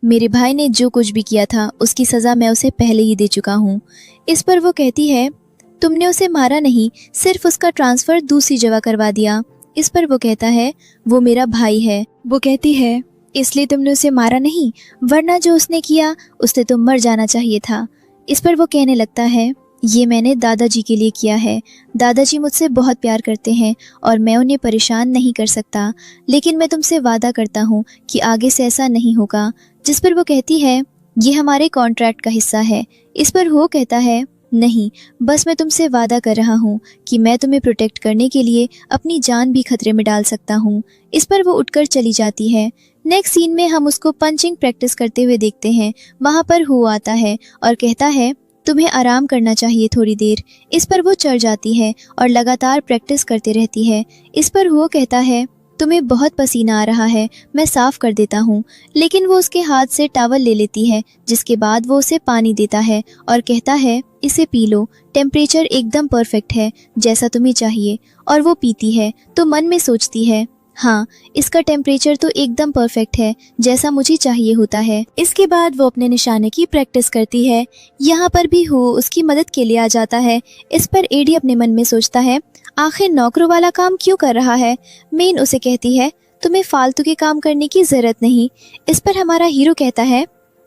मेरे भाई ने जो कुछ भी किया था उसकी सज़ा मैं उसे पहले ही दे चुका हूँ। इस पर वो कहती है, तुमने उसे मारा नहीं, सिर्फ उसका ट्रांसफ़र दूसरी जगह करवा दिया। इस पर वो कहता है, वो मेरा भाई है। वो कहती है, इसलिए तुमने उसे मारा नहीं, वरना जो उसने किया उससे तो मर जाना चाहिए था। इस पर वो कहने लगता है, ये मैंने दादाजी के लिए किया है। दादाजी मुझसे बहुत प्यार करते हैं और मैं उन्हें परेशान नहीं कर सकता, लेकिन मैं तुमसे वादा करता हूँ कि आगे से ऐसा नहीं होगा। जिस पर वो कहती है, ये हमारे कॉन्ट्रैक्ट का हिस्सा है। इस पर वो कहता है, नहीं, बस मैं तुमसे वादा कर रहा हूँ कि मैं तुम्हें प्रोटेक्ट करने के लिए अपनी जान भी खतरे में डाल सकता हूँ। इस पर वो उठकर चली जाती है। नेक्स्ट सीन में हम उसको पंचिंग प्रैक्टिस करते हुए देखते हैं। वहाँ पर हु आता है और कहता है, तुम्हें आराम करना चाहिए थोड़ी देर। इस पर वो चढ़ जाती है और लगातार प्रैक्टिस करते रहती है। इस पर वो कहता है, तुम्हें बहुत पसीना आ रहा है, मैं साफ कर देता हूँ। लेकिन वो उसके हाथ से टॉवल ले लेती है, जिसके बाद वो उसे पानी देता है और कहता है, इसे पी लो, टेम्परेचर एकदम परफेक्ट है, जैसा तुम्हें चाहिए। और वो पीती है तो मन में सोचती है, हाँ, इसका टेम्परेचर तो एकदम परफेक्ट है, जैसा मुझे चाहिए होता है। इसके बाद वो अपने निशाने की प्रैक्टिस करती है। यहाँ पर भी हु उसकी मदद के लिए आ जाता है। इस पर एडी अपने मन में सोचता है, आखिर नौकरों वाला काम क्यों कर रहा है। मेन उसे कहती है, तुम्हें फालतू के काम करने की जरूरत नहीं। इस पर हमारा हीरो कहता है,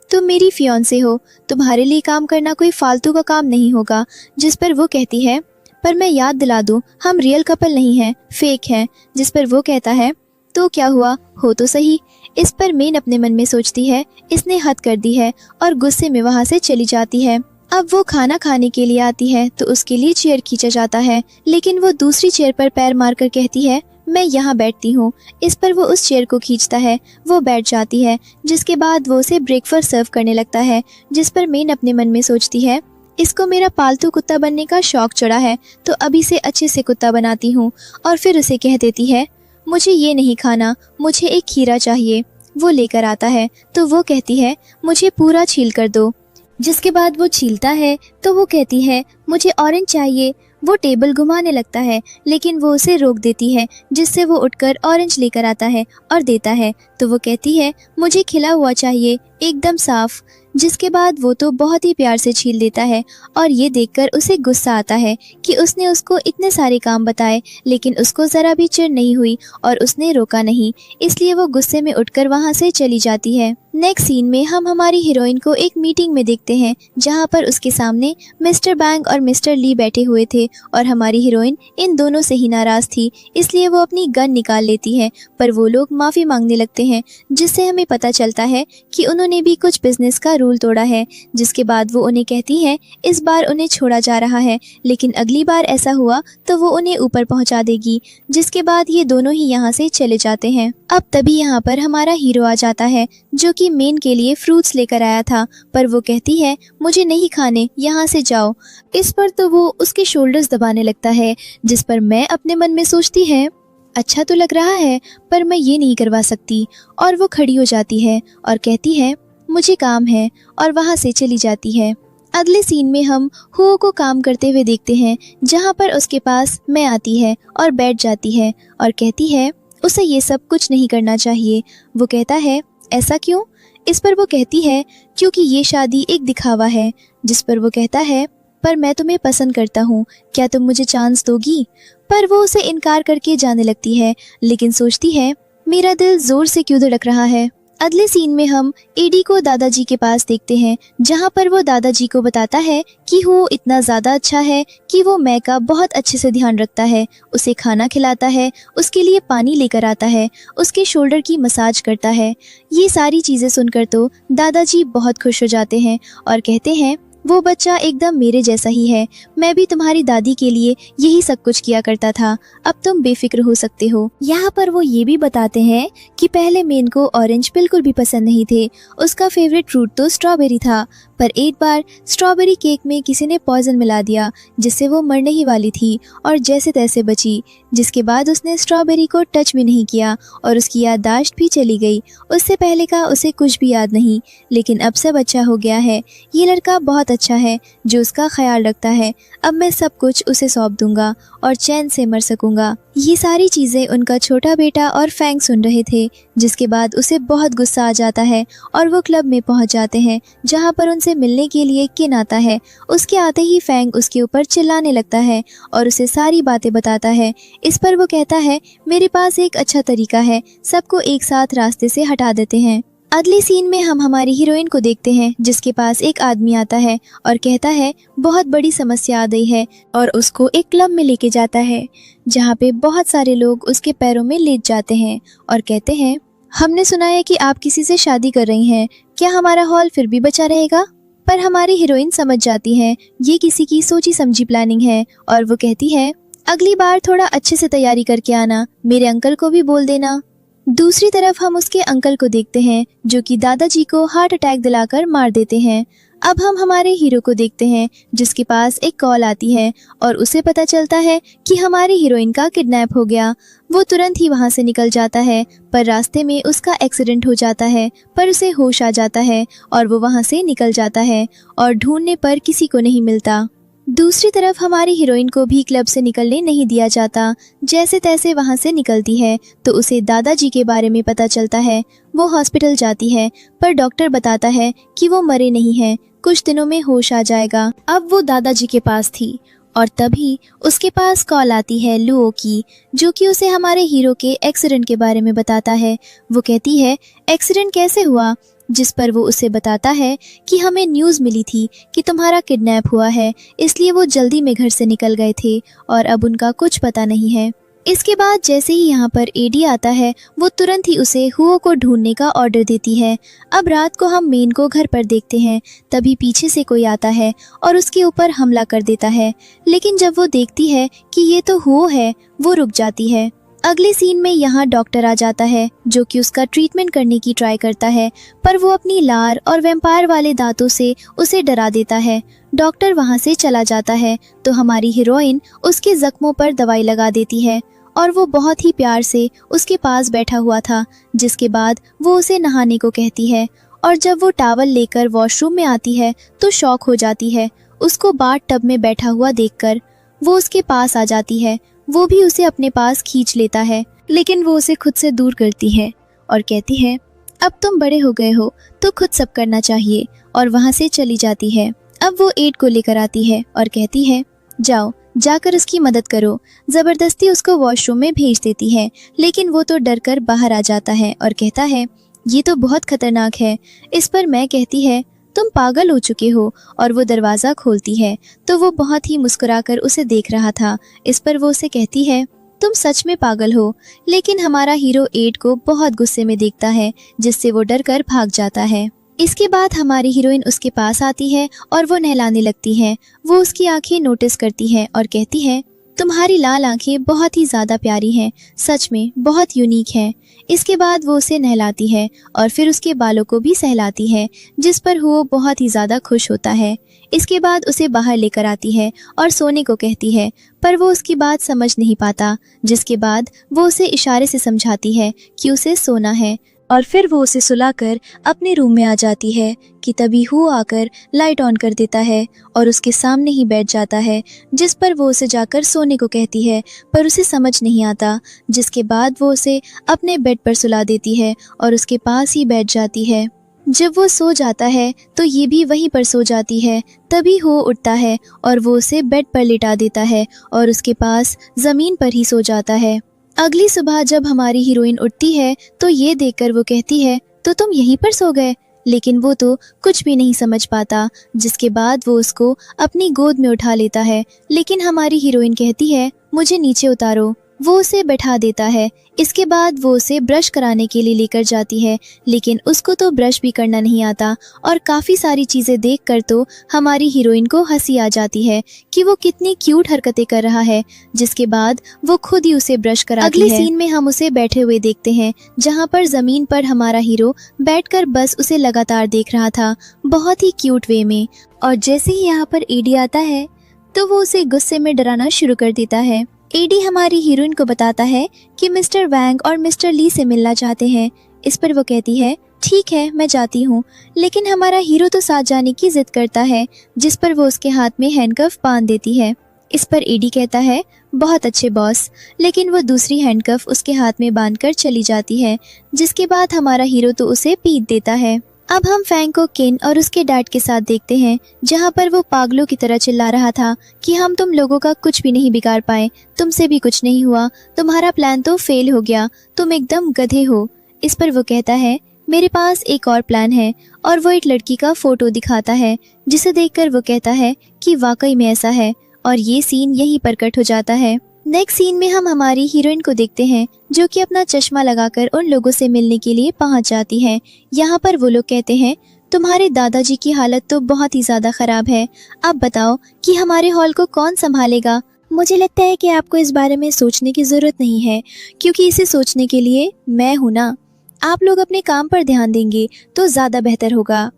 तुम मेरी फियांसे हो, तुम्हारे लिए काम करना कोई फालतू का काम नहीं होगा। जिस पर वो कहती है, पर मैं याद दिला दूं, हम रियल कपल नहीं हैं, फेक हैं। जिस पर वो कहता है, तो क्या हुआ, हो तो सही। इस पर मेन अपने मन में सोचती है, इसने हद कर दी है और गुस्से में वहाँ से चली जाती है। अब वो खाना खाने के लिए आती है तो उसके लिए चेयर खींचा जाता है, लेकिन वो दूसरी चेयर पर पैर मारकर कहती है, मैं यहाँ बैठती हूँ। इस पर वो उस चेयर को खींचता है, वो बैठ जाती है। जिसके बाद वो उसे ब्रेकफास्ट सर्व करने लगता है। जिस पर मेन अपने मन में सोचती है, इसको मेरा पालतू कुत्ता बनने का शौक चढ़ा है, तो अभी से अच्छे से कुत्ता बनाती हूँ। और फिर उसे कह देती है, मुझे ये नहीं खाना, मुझे एक खीरा चाहिए। वो लेकर आता है तो वो कहती है, मुझे पूरा छील कर दो। जिसके बाद वो छीलता है तो वो कहती है, मुझे ऑरेंज चाहिए। वो टेबल घुमाने लगता है, लेकिन वो उसे रोक देती है, जिससे वो उठकर ऑरेंज लेकर आता है और देता है। तो वो कहती है, मुझे खिला हुआ चाहिए, एकदम साफ। जिसके बाद वो तो बहुत ही प्यार से छील देता है और ये देखकर उसे गुस्सा आता है कि उसने उसको इतने सारे काम बताए, लेकिन उसको ज़रा भी चिढ़ नहीं हुई और उसने रोका नहीं। इसलिए वो गुस्से में उठकर वहाँ से चली जाती है। नेक्स्ट सीन में हम हमारी हीरोइन को एक मीटिंग में देखते हैं, जहाँ पर उसके सामने मिस्टर बैंक और मिस्टर ली बैठे हुए थे और हमारी हीरोइन इन दोनों से ही नाराज़ थी। इसलिए वो अपनी गन निकाल लेती है, पर वो लोग माफ़ी मांगने लगते हैं, जिससे हमें पता चलता है कि उन्होंने भी कुछ बिजनेस का रूल तोड़ा है। जिसके बाद वो उन्हें कहती है, इस बार उन्हें छोड़ा जा रहा है, लेकिन अगली बार ऐसा हुआ तो वो उन्हें ऊपर पहुंचा देगी। जिसके बाद ये दोनों ही यहाँ से चले जाते हैं। अब तभी यहाँ पर हमारा हीरो आ जाता है, जो कि मेन के लिए फ्रूट्स लेकर आया था, पर वो कहती है, मुझे नहीं खाने, यहाँ से जाओ। इस पर तो वो उसके शोल्डर्स दबाने लगता है, जिस पर मैं अपने मन में सोचती है, अच्छा तो लग रहा है, पर मैं ये नहीं करवा सकती। और वो खड़ी हो जाती है और कहती है, मुझे काम है, और वहाँ से चली जाती है। अगले सीन में हम हो को काम करते हुए देखते हैं, जहाँ पर उसके पास मैं आती है और बैठ जाती है और कहती है, उसे ये सब कुछ नहीं करना चाहिए। वो कहता है, ऐसा क्यों? इस पर वो कहती है, क्योंकि ये शादी एक दिखावा है। जिस पर वो कहता है, पर मैं तुम्हें पसंद करता हूँ, क्या तुम मुझे चांस दोगी? पर वो उसे इनकार करके जाने लगती है, लेकिन सोचती है, मेरा दिल जोर से क्यों धड़क रहा है। अगले सीन में हम एडी को दादाजी के पास देखते हैं, जहाँ पर वो दादाजी को बताता है कि वो इतना ज़्यादा अच्छा है कि वो मैं का बहुत अच्छे से ध्यान रखता है, उसे खाना खिलाता है, उसके लिए पानी लेकर आता है, उसके शोल्डर की मसाज करता है। ये सारी चीज़ें सुनकर तो दादाजी बहुत खुश हो जाते हैं और कहते हैं, वो बच्चा एकदम मेरे जैसा ही है। मैं भी तुम्हारी दादी के लिए यही सब कुछ किया करता था। अब तुम बेफिक्र हो सकते हो। यहाँ पर वो ये भी बताते हैं कि पहले मेन को ऑरेंज बिल्कुल भी पसंद नहीं थे। उसका फेवरेट फ्रूट तो स्ट्रॉबेरी था, पर एक बार स्ट्रॉबेरी केक में किसी ने पॉइजन मिला दिया, जिससे वो मरने ही वाली थी और जैसे तैसे बची। जिसके बाद उसने स्ट्रॉबेरी को टच भी नहीं किया और उसकी याददाश्त भी चली गई। उससे पहले का उसे कुछ भी याद नहीं, लेकिन अब सब अच्छा हो गया है। ये लड़का बहुत अच्छा है जो उसका ख्याल रखता है। अब मैं सब कुछ उसे सौंप दूंगा और चैन से मर सकूंगा। ये सारी चीजें उनका छोटा बेटा और फैंग सुन रहे थे, जिसके बाद उसे बहुत गुस्सा आ जाता है और वो क्लब में पहुंच जाते हैं जहां पर उनसे मिलने के लिए किन आता है। उसके आते ही फैंग उसके ऊपर चिल्लाने लगता है और उसे सारी बातें बताता है। इस पर वो कहता है, मेरे पास एक अच्छा तरीका है, सबको एक साथ रास्ते से हटा देते हैं। अगली सीन में हम हमारी हीरोइन को देखते हैं, जिसके पास एक आदमी आता है और कहता है बहुत बड़ी समस्या आ गई है, और उसको एक क्लब में लेके जाता है जहाँ पे बहुत सारे लोग उसके पैरों में लेट जाते हैं और कहते हैं, हमने सुना है कि आप किसी से शादी कर रही हैं, क्या हमारा हॉल फिर भी बचा रहेगा? पर हमारी हीरोइन समझ जाती है ये किसी की सोची समझी प्लानिंग है और वो कहती है, अगली बार थोड़ा अच्छे से तैयारी करके आना, मेरे अंकल को भी बोल देना। दूसरी तरफ हम उसके अंकल को देखते हैं जो कि दादाजी को हार्ट अटैक दिलाकर मार देते हैं। अब हम हमारे हीरो को देखते हैं जिसके पास एक कॉल आती है और उसे पता चलता है कि हमारी हीरोइन का किडनैप हो गया। वो तुरंत ही वहां से निकल जाता है, पर रास्ते में उसका एक्सीडेंट हो जाता है, पर उसे होश आ जाता है और वो वहां से निकल जाता है और ढूंढने पर किसी को नहीं मिलता। दूसरी तरफ हमारी हीरोइन को भी क्लब से निकलने नहीं दिया जाता। जैसे तैसे वहां से निकलती है तो उसे दादाजी के बारे में पता चलता है। वो हॉस्पिटल जाती है, पर डॉक्टर बताता है कि वो मरे नहीं हैं, कुछ दिनों में होश आ जाएगा। अब वो दादाजी के पास थी और तभी उसके पास कॉल आती है लुओ की, जो कि उसे हमारे हीरो के एक्सीडेंट के बारे में बताता है। वो कहती है, एक्सीडेंट कैसे हुआ? जिस पर वो उसे बताता है कि हमें न्यूज़ मिली थी कि तुम्हारा किडनैप हुआ है, इसलिए वो जल्दी में घर से निकल गए थे और अब उनका कुछ पता नहीं है। इसके बाद जैसे ही यहाँ पर एडी आता है, वो तुरंत ही उसे हुओ को ढूंढने का ऑर्डर देती है। अब रात को हम मेन को घर पर देखते हैं, तभी पीछे से कोई आता है और उसके ऊपर हमला कर देता है, लेकिन जब वो देखती है कि ये तो हुओ है, वो रुक जाती है। अगले सीन में यहाँ डॉक्टर आ जाता है जो कि उसका ट्रीटमेंट करने की ट्राई करता है, पर वो अपनी लार और वैम्पायर वाले दांतों से उसे डरा देता है। डॉक्टर वहाँ से चला जाता है तो हमारी हीरोइन उसके जख्मों पर दवाई लगा देती है और वो बहुत ही प्यार से उसके पास बैठा हुआ था, जिसके बाद वो उसे नहाने को कहती है और जब वो टॉवल लेकर वॉशरूम में आती है तो शॉक हो जाती है उसको बाथ टब में बैठा हुआ देखकर। वो उसके पास आ जाती है, वो भी उसे अपने पास खींच लेता है, लेकिन वो उसे खुद से दूर करती है और कहती है, अब तुम बड़े हो गए हो तो खुद सब करना चाहिए, और वहाँ से चली जाती है। अब वो एड को लेकर आती है और कहती है, जाओ जाकर उसकी मदद करो। जबरदस्ती उसको वॉशरूम में भेज देती है, लेकिन वो तो डर कर बाहर आ जाता है और कहता है, ये तो बहुत खतरनाक है। इस पर मैं कहती है, तुम पागल हो चुके हो, और वो दरवाज़ा खोलती है तो वो बहुत ही मुस्कुराकर उसे देख रहा था। इस पर वो उसे कहती है, तुम सच में पागल हो। लेकिन हमारा हीरो एड को बहुत गुस्से में देखता है, जिससे वो डर कर भाग जाता है। इसके बाद हमारी हीरोइन उसके पास आती है और वो नहलाने लगती है। वो उसकी आंखें नोटिस करती है और कहती है, तुम्हारी लाल आंखें बहुत ही ज़्यादा प्यारी हैं, सच में बहुत यूनिक हैं। इसके बाद वो उसे नहलाती है और फिर उसके बालों को भी सहलाती है, जिस पर वो बहुत ही ज़्यादा खुश होता है। इसके बाद उसे बाहर लेकर आती है और सोने को कहती है, पर वो उसकी बात समझ नहीं पाता, जिसके बाद वो उसे इशारे से समझाती है कि उसे सोना है, और फिर वो उसे सुलाकर अपने रूम में आ जाती है कि तभी हुओ आकर लाइट ऑन कर देता है और उसके सामने ही बैठ जाता है, जिस पर वो उसे जाकर सोने को कहती है, पर उसे समझ नहीं आता। जिसके बाद वो उसे अपने बेड पर सुला देती है और उसके पास ही बैठ जाती है। जब वो सो जाता है तो ये भी वहीं पर सो जाती है। तभी हुओ उठता है और वो उसे बेड पर लिटा देता है और उसके पास ज़मीन पर ही सो जाता है। अगली सुबह जब हमारी हीरोइन उठती है तो ये देखकर वो कहती है, तो तुम यहीं पर सो गए? लेकिन वो तो कुछ भी नहीं समझ पाता। जिसके बाद वो उसको अपनी गोद में उठा लेता है, लेकिन हमारी हीरोइन कहती है, मुझे नीचे उतारो। वो उसे बैठा देता है। इसके बाद वो उसे ब्रश कराने के लिए लेकर जाती है, लेकिन उसको तो ब्रश भी करना नहीं आता और काफ़ी सारी चीज़ें देखकर तो हमारी हीरोइन को हंसी आ जाती है कि वो कितनी क्यूट हरकतें कर रहा है, जिसके बाद वो खुद ही उसे ब्रश कराती है। अगले सीन में हम उसे बैठे हुए देखते हैं, जहाँ पर ज़मीन पर हमारा हीरो बैठकर बस उसे लगातार देख रहा था, बहुत ही क्यूट वे में। और जैसे ही यहाँ पर एडी आता है तो वो उसे गुस्से में डराना शुरू कर देता है। एडी हमारी हीरोइन को बताता है कि मिस्टर वैंग और मिस्टर ली से मिलना चाहते हैं। इस पर वो कहती है ठीक है मैं जाती हूँ, लेकिन हमारा हीरो तो साथ जाने की जिद करता है, जिस पर वो उसके हाथ में हैंडकफ बांध देती है। इस पर एडी कहता है बहुत अच्छे बॉस, लेकिन वो दूसरी हैंडकफ उसके हाथ में बांधकर चली जाती है, जिसके बाद हमारा हीरो तो उसे पीट देता है। अब हम फैंग को किन और उसके डैड के साथ देखते हैं, जहाँ पर वो पागलों की तरह चिल्ला रहा था कि हम तुम लोगों का कुछ भी नहीं बिगाड़ पाए, तुमसे भी कुछ नहीं हुआ, तुम्हारा प्लान तो फेल हो गया, तुम एकदम गधे हो। इस पर वो कहता है मेरे पास एक और प्लान है, और वो एक लड़की का फोटो दिखाता है, जिसे देखकर वो कहता है कि वाकई में ऐसा है, और ये सीन यहीं पर कट हो जाता है। नेक्स्ट सीन में हम हमारी हीरोइन को देखते हैं, जो कि अपना चश्मा लगाकर उन लोगों से मिलने के लिए पहुंच जाती है। यहाँ पर वो लोग कहते हैं तुम्हारे दादाजी की हालत तो बहुत ही ज़्यादा ख़राब है, अब बताओ कि हमारे हॉल को कौन संभालेगा। मुझे लगता है कि आपको इस बारे में सोचने की ज़रूरत नहीं है, क्योंकि इसे सोचने के लिए मैं हूँ ना। आप लोग अपने काम पर ध्यान देंगे तो ज़्यादा बेहतर होगा।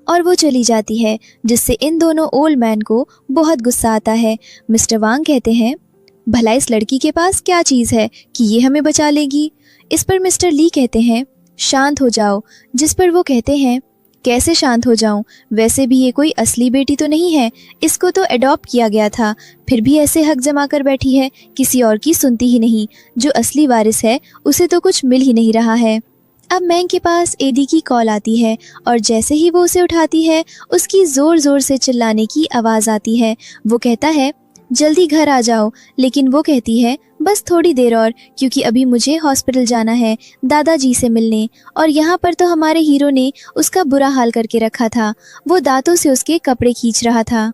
और वो चली जाती है, जिससे इन दोनों ओल्ड मैन को बहुत गुस्सा आता है। मिस्टर वांग कहते हैं भला इस लड़की के पास क्या चीज़ है कि ये हमें बचा लेगी। इस पर मिस्टर ली कहते हैं शांत हो जाओ, जिस पर वो कहते हैं कैसे शांत हो जाऊं, वैसे भी ये कोई असली बेटी तो नहीं है, इसको तो अडॉप्ट किया गया था, फिर भी ऐसे हक जमा कर बैठी है, किसी और की सुनती ही नहीं, जो असली वारिस है उसे तो कुछ मिल ही नहीं रहा है। अब मैंग के पास एडी की कॉल आती है, और जैसे ही वो उसे उठाती है उसकी ज़ोर ज़ोर से चिल्लाने की आवाज़ आती है। वो कहता है जल्दी घर आ जाओ, लेकिन वो कहती है बस थोड़ी देर और, क्योंकि अभी मुझे हॉस्पिटल जाना है दादाजी से मिलने। और यहाँ पर तो हमारे हीरो ने उसका बुरा हाल करके रखा था, वो दांतों से उसके कपड़े खींच रहा था।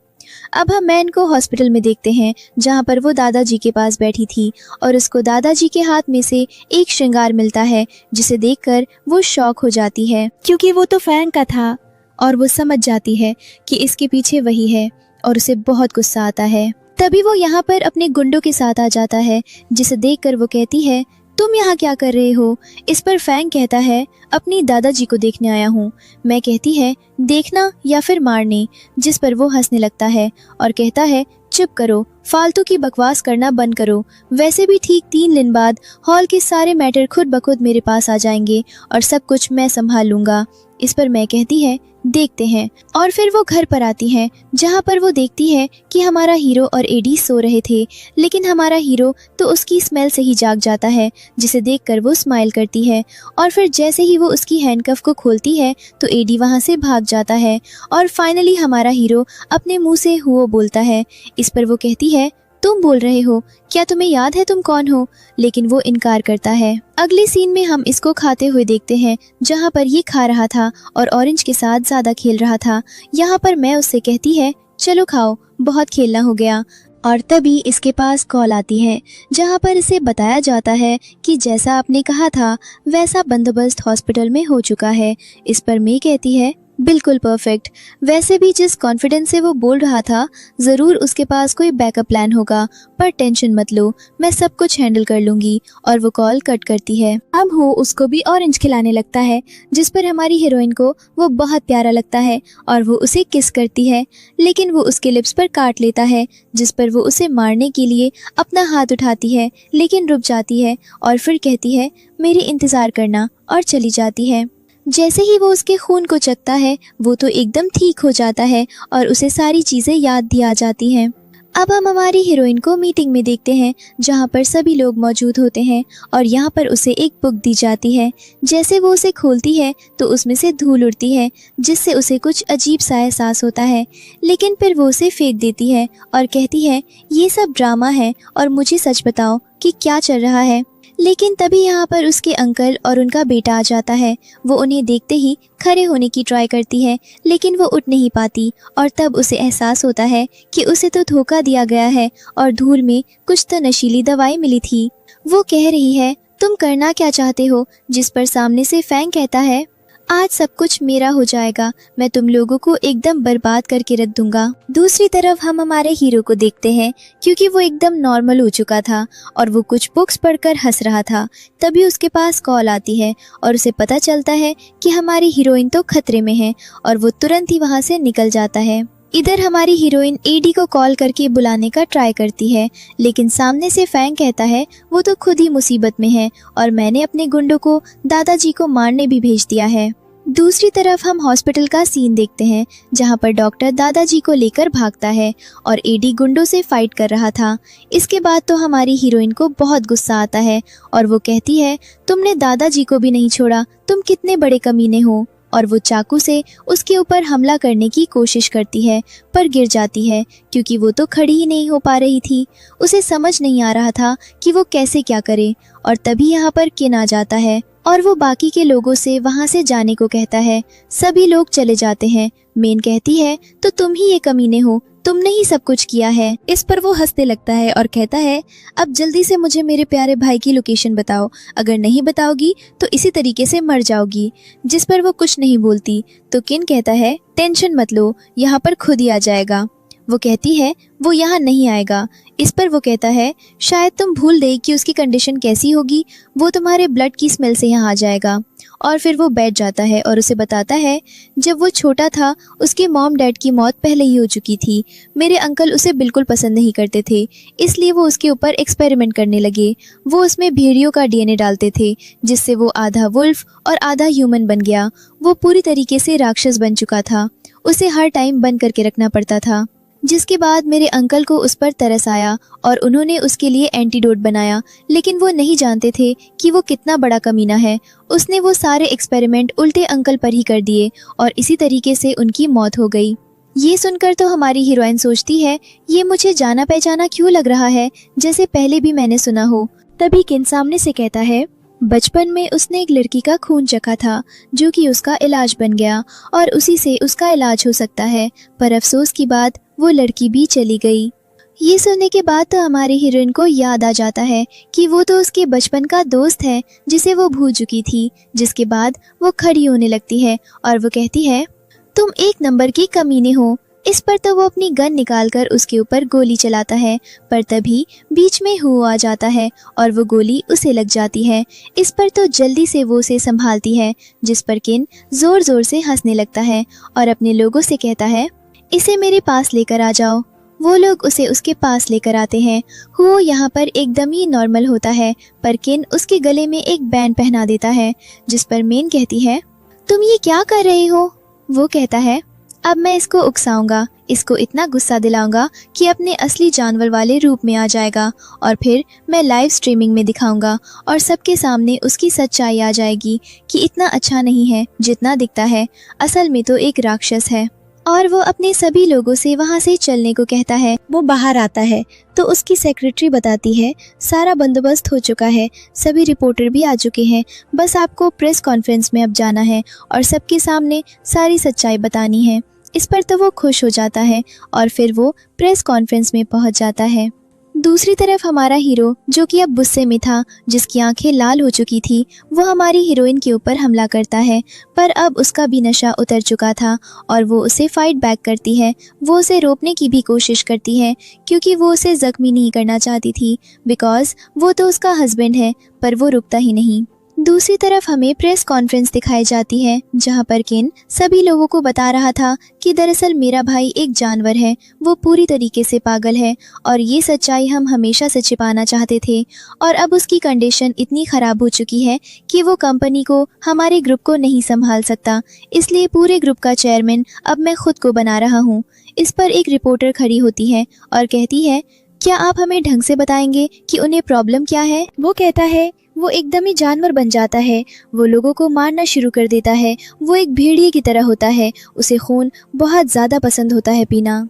अब हम मैन को हॉस्पिटल में देखते हैं, जहाँ पर वो दादाजी के पास बैठी थी, और उसको दादाजी के हाथ में से एक श्रृंगार मिलता है, जिसे देखकर वो शॉक हो जाती है, क्योंकि वो तो फैंग का था। और वो समझ जाती है कि इसके पीछे वही है, और उसे बहुत गुस्सा आता है। तभी वो यहाँ पर अपने गुंडों के साथ आ जाता है, जिसे देखकर वो कहती है तुम यहाँ क्या कर रहे हो। इस पर फैंग कहता है अपनी दादाजी को देखने आया हूँ। मैं कहती है देखना या फिर मारने, जिस पर वो हंसने लगता है और कहता है चुप करो, फालतू की बकवास करना बंद करो, वैसे भी ठीक 3 दिन बाद हॉल के सारे मैटर खुद ब खुद मेरे पास आ जाएंगे और सब कुछ मैं संभाल लूँगा। इस पर मैं कहती है देखते हैं। और फिर वो घर पर आती हैं, जहाँ पर वो देखती है कि हमारा हीरो और एडी सो रहे थे, लेकिन हमारा हीरो तो उसकी स्मेल से ही जाग जाता है, जिसे देखकर वो स्माइल करती है। और फिर जैसे ही वो उसकी हैंडकफ को खोलती है तो एडी वहाँ से भाग जाता है, और फाइनली हमारा हीरो अपने मुंह से हुओ बोलता है। इस पर वो कहती है तुम बोल रहे हो, क्या तुम्हें याद है तुम कौन हो, लेकिन वो इनकार करता है। अगले सीन में हम इसको खाते हुए देखते हैं, जहाँ पर ये खा रहा था और ऑरेंज के साथ ज़्यादा खेल रहा था। यहाँ पर मैं उससे कहती है चलो खाओ, बहुत खेलना हो गया। और तभी इसके पास कॉल आती है, जहाँ पर इसे बताया जाता है कि जैसा आपने कहा था वैसा बंदोबस्त हॉस्पिटल में हो चुका है। इस पर मैं कहती है बिल्कुल परफेक्ट, वैसे भी जिस कॉन्फिडेंस से वो बोल रहा था ज़रूर उसके पास कोई बैकअप प्लान होगा, पर टेंशन मत लो, मैं सब कुछ हैंडल कर लूँगी। और वो कॉल कट करती है। अब वो उसको भी ऑरेंज खिलाने लगता है, जिस पर हमारी हीरोइन को वो बहुत प्यारा लगता है और वो उसे किस करती है, लेकिन वो उसके लिप्स पर काट लेता है, जिस पर वो उसे मारने के लिए अपना हाथ उठाती है, लेकिन रुक जाती है और फिर कहती है मेरी इंतज़ार करना, और चली जाती है। जैसे ही वो उसके खून को चखता है वो तो एकदम ठीक हो जाता है और उसे सारी चीज़ें याद भी आ जाती हैं। अब हम हमारी हीरोइन को मीटिंग में देखते हैं, जहाँ पर सभी लोग मौजूद होते हैं और यहाँ पर उसे एक बुक दी जाती है। जैसे वो उसे खोलती है तो उसमें से धूल उड़ती है, जिससे उसे कुछ अजीब सा एहसास होता है, लेकिन फिर वो उसे फेंक देती है और कहती है ये सब ड्रामा है और मुझे सच बताओ कि क्या चल रहा है। लेकिन तभी यहाँ पर उसके अंकल और उनका बेटा आ जाता है। वो उन्हें देखते ही खड़े होने की ट्राई करती है, लेकिन वो उठ नहीं पाती, और तब उसे एहसास होता है कि उसे तो धोखा दिया गया है और धूल में कुछ तो नशीली दवाई मिली थी। वो कह रही है, तुम करना क्या चाहते हो? जिस पर सामने से फैंग कहता है, आज सब कुछ मेरा हो जाएगा, मैं तुम लोगों को एकदम बर्बाद करके रख दूंगा। दूसरी तरफ हम हमारे हीरो को देखते हैं, क्योंकि वो एकदम नॉर्मल हो चुका था और वो कुछ बुक्स पढ़कर हंस रहा था। तभी उसके पास कॉल आती है और उसे पता चलता है कि हमारी हीरोइन तो खतरे में है और वो तुरंत ही वहाँ से निकल जाता है। इधर हमारी हीरोइन एडी को कॉल करके बुलाने का ट्राई करती है, लेकिन सामने से फैंग कहता है वो तो खुद ही मुसीबत में है और मैंने अपने गुंडों को दादाजी को मारने भी भेज दिया है। दूसरी तरफ हम हॉस्पिटल का सीन देखते हैं, जहां पर डॉक्टर दादाजी को लेकर भागता है और एडी गुंडों से फाइट कर रहा था। इसके बाद तो हमारी हीरोइन को बहुत गुस्सा आता है और वो कहती है, तुमने दादाजी को भी नहीं छोड़ा, तुम कितने बड़े कमीने हो। और वो चाकू से उसके ऊपर हमला करने की कोशिश करती है, पर गिर जाती है क्योंकि वो तो खड़ी ही नहीं हो पा रही थी। उसे समझ नहीं आ रहा था कि वो कैसे क्या करे। और तभी यहाँ पर किन आ जाता है और वो बाकी के लोगों से वहाँ से जाने को कहता है। सभी लोग चले जाते हैं। मेन कहती है, तो तुम ही ये कमीने हो, तुमने ही सब कुछ किया है। इस पर वो हंसने लगता है और कहता है, अब जल्दी से मुझे मेरे प्यारे भाई की लोकेशन बताओ, अगर नहीं बताओगी तो इसी तरीके से मर जाओगी। जिस पर वो कुछ नहीं बोलती तो किन कहता है, टेंशन मत लो, यहाँ पर खुद ही आ जाएगा। वो कहती है, वो यहाँ नहीं आएगा। इस पर वो कहता है, शायद तुम भूल गई कि उसकी कंडीशन कैसी होगी, वो तुम्हारे ब्लड की स्मेल से यहाँ आ जाएगा। और फिर वो बैठ जाता है और उसे बताता है, जब वो छोटा था उसके मॉम डैड की मौत पहले ही हो चुकी थी। मेरे अंकल उसे बिल्कुल पसंद नहीं करते थे, इसलिए वो उसके ऊपर एक्सपेरिमेंट करने लगे। वो उसमें भेड़ियों का डीएनए डालते थे, जिससे वो आधा वुल्फ और आधा ह्यूमन बन गया। वो पूरी तरीके से राक्षस बन चुका था, उसे हर टाइम बंद करके रखना पड़ता था। जिसके बाद मेरे अंकल को उस पर तरस आया और उन्होंने उसके लिए एंटीडोट बनाया, लेकिन वो नहीं जानते थे कि वो कितना बड़ा कमीना है। उसने वो सारे एक्सपेरिमेंट उल्टे अंकल पर ही कर दिए और इसी तरीके से उनकी मौत हो गई। ये सुनकर तो हमारी हीरोइन सोचती है, ये मुझे जाना पहचाना क्यों लग रहा है, जैसे पहले भी मैंने सुना हो। तभी किन सामने से कहता है, बचपन में उसने एक लड़की का खून चखा था, जो कि उसका इलाज बन गया और उसी से उसका इलाज हो सकता है, पर अफसोस की बात वो लड़की भी चली गई। ये सुनने के बाद तो हमारी हीरोइन को याद आ जाता है कि वो तो उसके बचपन का दोस्त है जिसे वो भूल चुकी थी। जिसके बाद वो खड़ी होने लगती है और वो कहती है, तुम एक नंबर की कमीने हो। इस पर तो वो अपनी गन निकालकर उसके ऊपर गोली चलाता है, पर तभी बीच में हु आ जाता है और वो गोली उसे लग जाती है। इस पर तो जल्दी से वो उसे संभालती है, जिस पर किन जोर जोर से हंसने लगता है और अपने लोगों से कहता है, इसे मेरे पास लेकर आ जाओ। वो लोग उसे उसके पास लेकर आते हैं। वो यहाँ पर एकदम ही नॉर्मल होता है, पर किन उसके गले में एक बैंड पहना देता है। जिस पर मेन कहती है, तुम ये क्या कर रहे हो? वो कहता है, अब मैं इसको उकसाऊंगा, इसको इतना गुस्सा दिलाऊंगा कि अपने असली जानवर वाले रूप में आ जाएगा और फिर मैं लाइव स्ट्रीमिंग में दिखाऊंगा और सबके सामने उसकी सच्चाई आ जाएगी कि इतना अच्छा नहीं है जितना दिखता है, असल में तो एक राक्षस है। और वो अपने सभी लोगों से वहाँ से चलने को कहता है। वो बाहर आता है तो उसकी सेक्रेटरी बताती है, सारा बंदोबस्त हो चुका है, सभी रिपोर्टर भी आ चुके हैं, बस आपको प्रेस कॉन्फ्रेंस में अब जाना है और सबके सामने सारी सच्चाई बतानी है। इस पर तो वो खुश हो जाता है और फिर वो प्रेस कॉन्फ्रेंस में पहुंच जाता है। दूसरी तरफ हमारा हीरो, जो कि अब गुस्से में था, जिसकी आंखें लाल हो चुकी थी, वो हमारी हीरोइन के ऊपर हमला करता है, पर अब उसका भी नशा उतर चुका था और वो उसे फाइट बैक करती है। वो उसे रोकने की भी कोशिश करती है क्योंकि वो उसे जख्मी नहीं करना चाहती थी, बिकॉज वो तो उसका हस्बैंड है, पर वो रुकता ही नहीं। दूसरी तरफ हमें प्रेस कॉन्फ्रेंस दिखाई जाती है, जहां पर किन सभी लोगों को बता रहा था कि दरअसल मेरा भाई एक जानवर है, वो पूरी तरीके से पागल है और ये सच्चाई हम हमेशा से छिपाना चाहते थे और अब उसकी कंडीशन इतनी ख़राब हो चुकी है कि वो कंपनी को, हमारे ग्रुप को नहीं संभाल सकता, इसलिए पूरे ग्रुप का चेयरमैन अब मैं खुद को बना रहा हूँ। इस पर एक रिपोर्टर खड़ी होती है और कहती है, क्या आप हमें ढंग से बताएंगे कि उन्हें प्रॉब्लम क्या है? वो कहता है, वो एकदम ही जानवर बन जाता है, वो लोगों को मारना शुरू कर देता है, वो एक भेड़िए की तरह होता है, उसे खून बहुत ज़्यादा पसंद होता है पीना।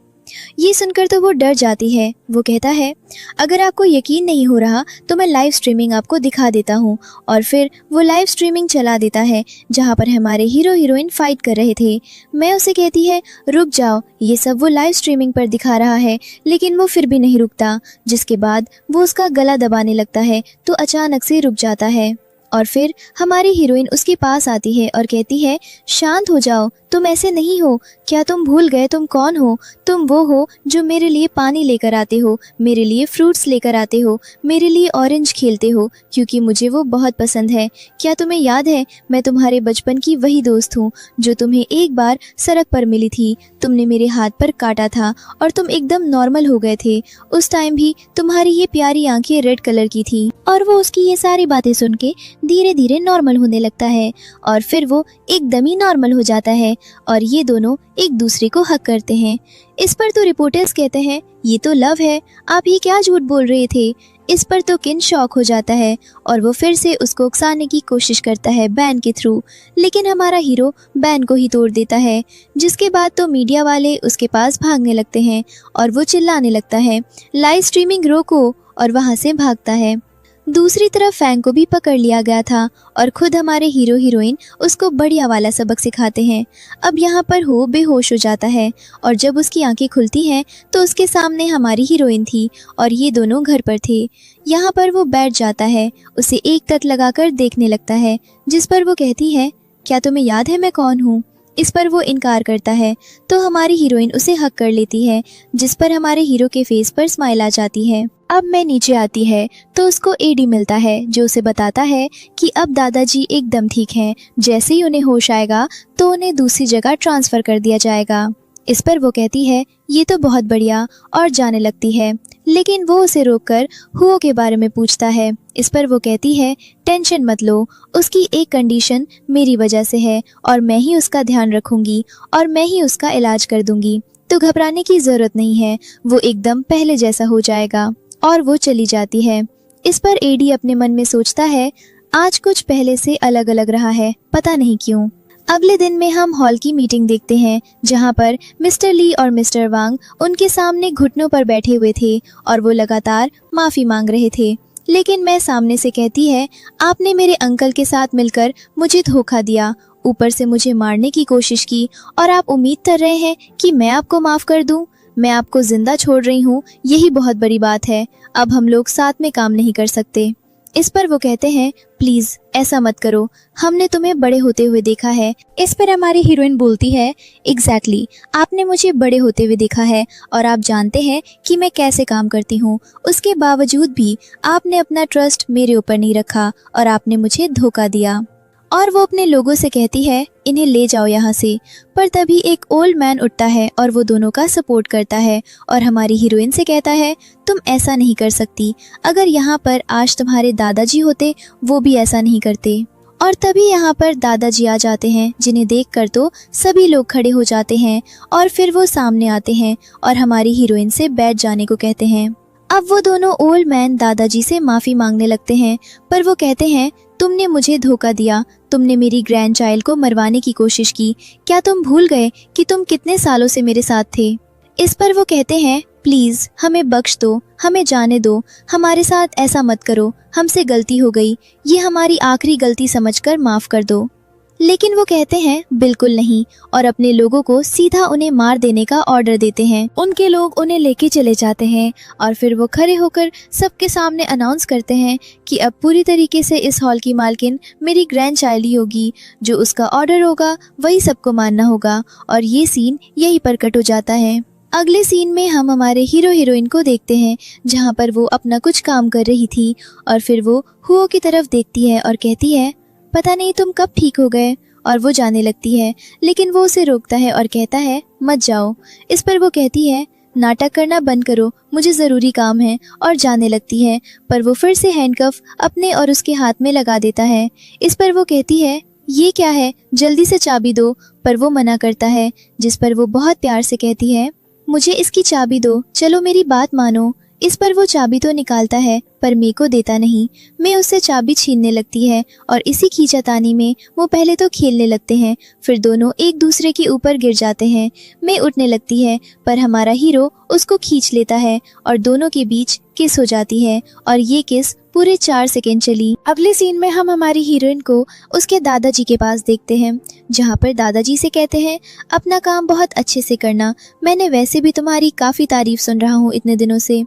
ये सुनकर तो वो डर जाती है। वो कहता है, अगर आपको यकीन नहीं हो रहा तो मैं लाइव स्ट्रीमिंग आपको दिखा देता हूँ। और फिर वो लाइव स्ट्रीमिंग चला देता है जहाँ पर हमारे हीरो हीरोइन फाइट कर रहे थे। मैं उसे कहती है, रुक जाओ, ये सब वो लाइव स्ट्रीमिंग पर दिखा रहा है, लेकिन वो फिर भी नहीं रुकता। जिसके बाद वो उसका गला दबाने लगता है तो अचानक से रुक जाता है। और फिर हमारी हीरोइन उसके पास आती है और कहती है, शांत हो जाओ, तुम ऐसे नहीं हो। क्या तुम भूल गए तुम कौन हो? तुम वो हो जो मेरे लिए पानी लेकर आते हो, मेरे लिए फ्रूट्स लेकर आते हो, मेरे लिए ऑरेंज खेलते हो, क्योंकि मुझे वो बहुत पसंद है। क्या तुम्हें याद है, मैं तुम्हारे बचपन की वही दोस्त हूँ जो तुम्हें एक बार सड़क पर मिली थी। तुमने मेरे हाथ पर काटा था और तुम एकदम नॉर्मल हो गए थे। उस टाइम भी तुम्हारी ये प्यारी आंखें रेड कलर की थी। और वो उसकी ये सारी बातें सुन के धीरे धीरे नॉर्मल होने लगता है और फिर वो एकदम ही नॉर्मल हो जाता है और ये दोनों एक दूसरे को हक करते हैं। इस पर तो रिपोर्टर्स कहते हैं, ये तो लव है, आप ये क्या झूठ बोल रहे थे। इस पर तो किन शॉक हो जाता है और वो फिर से उसको उकसाने की कोशिश करता है बैन के थ्रू, लेकिन हमारा हीरो बैन को ही तोड़ देता है। जिसके बाद तो मीडिया वाले उसके पास भागने लगते हैं और वो चिल्लाने लगता है, लाइव स्ट्रीमिंग रोको, और वहाँ से भागता है। दूसरी तरफ फैंग को भी पकड़ लिया गया था और खुद हमारे हीरो हीरोइन उसको बढ़िया वाला सबक सिखाते हैं। अब यहाँ पर हो बेहोश हो जाता है और जब उसकी आंखें खुलती हैं तो उसके सामने हमारी हीरोइन थी और ये दोनों घर पर थे। यहाँ पर वो बैठ जाता है, उसे एक टक लगाकर देखने लगता है, जिस पर वो कहती है, क्या तुम्हें याद है मैं कौन हूँ? इस पर वो इनकार करता है तो हमारी हीरोइन उसे हक कर लेती है, जिस पर हमारे हीरो के फेस पर स्माइल आ जाती है। अब मैं नीचे आती है तो उसको एडी मिलता है जो उसे बताता है कि अब दादाजी एकदम ठीक हैं। जैसे ही उन्हें होश आएगा तो उन्हें दूसरी जगह ट्रांसफ़र कर दिया जाएगा। इस पर वो कहती है, ये तो बहुत बढ़िया, और जाने लगती है, लेकिन वो उसे रोककर हुओ के बारे में पूछता है। इस पर वो कहती है, टेंशन मत लो, उसकी एक कंडीशन मेरी वजह से है और मैं ही उसका ध्यान रखूंगी और मैं ही उसका इलाज कर दूंगी, तो घबराने की ज़रूरत नहीं है, वो एकदम पहले जैसा हो जाएगा। और वो चली जाती है। इस पर एडी अपने मन में सोचता है, आज कुछ पहले से अलग अलग रहा है, पता नहीं क्यों। अगले दिन में हम हॉल की मीटिंग देखते हैं जहां पर मिस्टर ली और मिस्टर वांग उनके सामने घुटनों पर बैठे हुए थे और वो लगातार माफ़ी मांग रहे थे। लेकिन मैं सामने से कहती है, आपने मेरे अंकल के साथ मिलकर मुझे धोखा दिया, ऊपर से मुझे मारने की कोशिश की, और आप उम्मीद कर रहे हैं कि मैं आपको माफ़ कर दूं? मैं आपको जिंदा छोड़ रही हूँ, यही बहुत बड़ी बात है। अब हम लोग साथ में काम नहीं कर सकते। इस पर वो कहते हैं, प्लीज ऐसा मत करो, हमने तुम्हें बड़े होते हुए देखा है। इस पर हमारी हीरोइन बोलती है, एग्जैक्टली, आपने मुझे बड़े होते हुए देखा है और आप जानते हैं कि मैं कैसे काम करती हूँ। उसके बावजूद भी आपने अपना ट्रस्ट मेरे ऊपर नहीं रखा और आपने मुझे धोखा दिया। और वो अपने लोगों से कहती है, इन्हें ले जाओ यहाँ से। पर तभी एक ओल्ड मैन उठता है और वो दोनों का सपोर्ट करता है और हमारी हीरोइन से कहता है, तुम ऐसा नहीं कर सकती, अगर यहाँ पर आज तुम्हारे दादाजी होते वो भी ऐसा नहीं करते। और तभी यहाँ पर दादाजी आ जाते हैं, जिन्हें देखकर तो सभी लोग खड़े हो जाते हैं और फिर वो सामने आते हैं और हमारी हीरोइन से बैठ जाने को कहते हैं। अब वो दोनों ओल्ड मैन दादाजी से माफ़ी मांगने लगते हैं, पर वो कहते हैं, तुमने मुझे धोखा दिया, तुमने मेरी ग्रैंड चाइल्ड को मरवाने की कोशिश की, क्या तुम भूल गए कि तुम कितने सालों से मेरे साथ थे? इस पर वो कहते हैं, प्लीज़ हमें बख्श दो, हमें जाने दो, हमारे साथ ऐसा मत करो, हमसे गलती हो गई, ये हमारी आखिरी गलती समझकर माफ़ कर दो। लेकिन वो कहते हैं, बिल्कुल नहीं, और अपने लोगों को सीधा उन्हें मार देने का ऑर्डर देते हैं। उनके लोग उन्हें लेके चले जाते हैं और फिर वो खड़े होकर सबके सामने अनाउंस करते हैं कि अब पूरी तरीके से इस हॉल की मालकिन मेरी ग्रैंड चाइल्ड ही होगी, जो उसका ऑर्डर होगा वही सबको मानना होगा। और ये सीन यहीं पर कट हो जाता है। अगले सीन में हम हमारे हीरो हीरोइन को देखते हैं जहाँ पर वो अपना कुछ काम कर रही थी और फिर वो हुओ की तरफ देखती है और कहती है, पता नहीं तुम कब ठीक हो गए। और वो जाने लगती है, लेकिन वो उसे रोकता है और कहता है, मत जाओ। इस पर वो कहती है, नाटक करना बंद करो, मुझे ज़रूरी काम है, और जाने लगती है। पर वो फिर से हैंडकफ अपने और उसके हाथ में लगा देता है। इस पर वो कहती है, ये क्या है, जल्दी से चाबी दो। पर वो मना करता है, जिस पर वो बहुत प्यार से कहती है, मुझे इसकी चाबी दो, चलो मेरी बात मानो। इस पर वो चाबी तो निकालता है पर मे को देता नहीं। मे उससे चाबी छीनने लगती है और इसी खींचातानी में वो पहले तो खेलने लगते हैं, फिर दोनों एक दूसरे के ऊपर गिर जाते हैं। मे उठने लगती है पर हमारा हीरो उसको खींच लेता है और दोनों के बीच किस हो जाती है और ये किस पूरे 4 सेकेंड चली। अगले सीन में हम हमारी हीरोइन को उसके दादाजी के पास देखते हैं, जहाँ पर दादाजी से कहते हैं अपना काम बहुत अच्छे से करना, मैंने वैसे भी तुम्हारी काफ़ी तारीफ सुन रहा हूँ इतने दिनों से।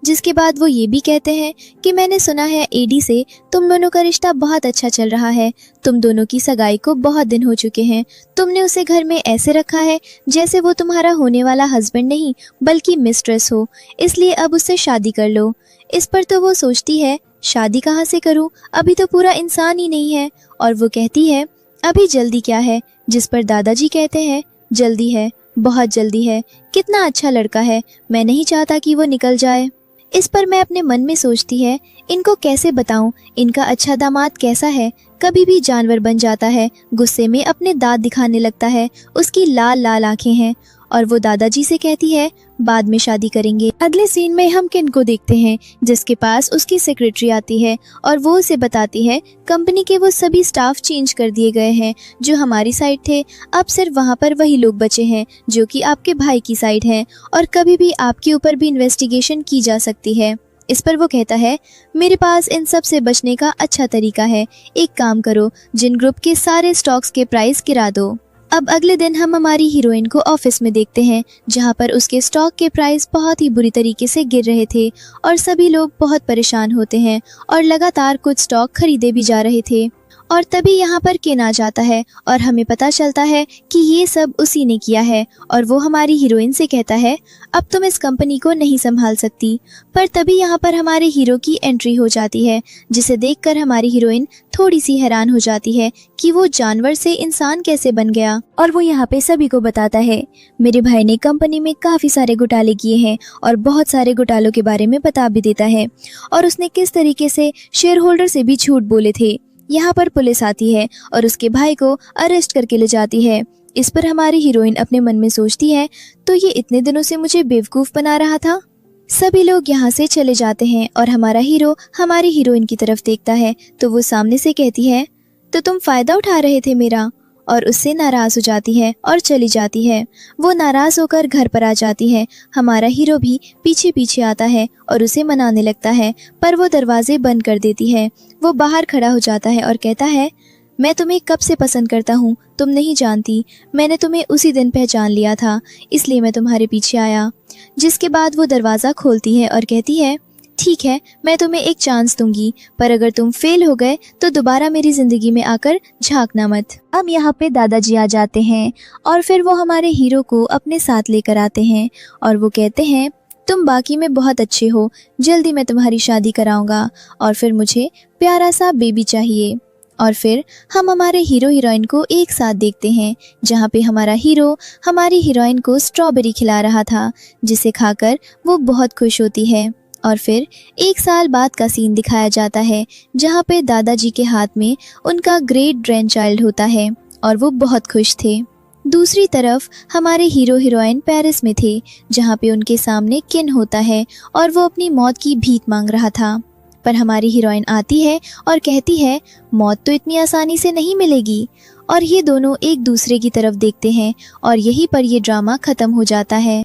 जिसके बाद वो ये भी कहते हैं कि मैंने सुना है एडी से तुम दोनों का रिश्ता बहुत अच्छा चल रहा है, तुम दोनों की सगाई को बहुत दिन हो चुके हैं, तुमने उसे घर में ऐसे रखा है जैसे वो तुम्हारा होने वाला हस्बैंड नहीं बल्कि मिस्ट्रेस हो, इसलिए अब उससे शादी कर लो। इस पर तो वो सोचती है शादी कहाँ से करूँ, अभी तो पूरा इंसान ही नहीं है, और वो कहती है अभी जल्दी क्या है, जिस पर दादाजी कहते हैं जल्दी है, बहुत जल्दी है, कितना अच्छा लड़का है, मैं नहीं चाहता कि वो निकल जाए। इस पर मैं अपने मन में सोचती है इनको कैसे बताऊं, इनका अच्छा दामाद कैसा है, कभी भी जानवर बन जाता है, गुस्से में अपने दांत दिखाने लगता है, उसकी लाल लाल आंखें हैं, और वो दादाजी से कहती है बाद में शादी करेंगे। अगले सीन में हम किन को देखते हैं जिसके पास उसकी सेक्रेटरी आती है और वो उसे बताती है कंपनी के वो सभी स्टाफ चेंज कर दिए गए हैं जो हमारी साइड थे, अब सिर्फ वहाँ पर वही लोग बचे हैं जो कि आपके भाई की साइड हैं और कभी भी आपके ऊपर भी इन्वेस्टिगेशन की जा सकती है। इस पर वो कहता है मेरे पास इन सब से बचने का अच्छा तरीका है, एक काम करो, जिन ग्रुप के सारे स्टॉक्स के प्राइस गिरा दो। अब अगले दिन हम हमारी हीरोइन को ऑफिस में देखते हैं जहां पर उसके स्टॉक के प्राइस बहुत ही बुरी तरीके से गिर रहे थे और सभी लोग बहुत परेशान होते हैं और लगातार कुछ स्टॉक खरीदे भी जा रहे थे। और तभी यहाँ पर केन आ जाता है और हमें पता चलता है कि ये सब उसी ने किया है और वो हमारी हीरोइन से कहता है अब तुम इस कंपनी को नहीं संभाल सकती। पर तभी यहाँ पर हमारे हीरो की एंट्री हो जाती है जिसे देखकर हमारी हीरोइन थोड़ी सी हैरान हो जाती है कि वो जानवर से इंसान कैसे बन गया, और वो यहाँ पे सभी को बताता है मेरे भाई ने कंपनी में काफ़ी सारे घोटाले किए हैं और बहुत सारे घोटालों के बारे में बता भी देता है और उसने किस तरीके से शेयर होल्डर से भी झूठ बोले थे। यहाँ पर पुलिस आती है और उसके भाई को अरेस्ट करके ले जाती है। इस पर हमारी हीरोइन अपने मन में सोचती है तो ये इतने दिनों से मुझे बेवकूफ़ बना रहा था। सभी लोग यहाँ से चले जाते हैं और हमारा हीरो हमारी हीरोइन की तरफ देखता है तो वो सामने से कहती है तो तुम फ़ायदा उठा रहे थे मेरा, और उससे नाराज़ हो जाती है और चली जाती है। वो नाराज़ होकर घर पर आ जाती है। हमारा हीरो भी पीछे पीछे आता है और उसे मनाने लगता है पर वो दरवाजे बंद कर देती है। वो बाहर खड़ा हो जाता है और कहता है मैं तुम्हें कब से पसंद करता हूँ तुम नहीं जानती, मैंने तुम्हें उसी दिन पहचान लिया था इसलिए मैं तुम्हारे पीछे आया। जिसके बाद वो दरवाज़ा खोलती है और कहती है ठीक है मैं तुम्हें एक चांस दूंगी, पर अगर तुम फेल हो गए तो दोबारा मेरी ज़िंदगी में आकर झांकना मत। अब यहाँ पे दादाजी आ जाते हैं और फिर वो हमारे हीरो को अपने साथ लेकर आते हैं और वो कहते हैं तुम बाकी में बहुत अच्छे हो, जल्दी मैं तुम्हारी शादी कराऊंगा और फिर मुझे प्यारा सा बेबी चाहिए। और फिर हम हमारे हीरो हीरोइन को एक साथ देखते हैं जहाँ पे हमारा हीरो हमारी हीरोइन को स्ट्रॉबेरी खिला रहा था जिसे खाकर वो बहुत खुश होती है। और फिर 1 साल बाद का सीन दिखाया जाता है जहाँ पे दादाजी के हाथ में उनका ग्रेट ग्रैंड चाइल्ड होता है और वो बहुत खुश थे। दूसरी तरफ हमारे हीरो हीरोइन पेरिस में थे जहाँ पे उनके सामने किन होता है और वो अपनी मौत की भीख मांग रहा था। पर हमारी हीरोइन आती है और कहती है मौत तो इतनी आसानी से नहीं मिलेगी, और ये दोनों एक दूसरे की तरफ देखते हैं और यहीं पर ये ड्रामा ख़त्म हो जाता है।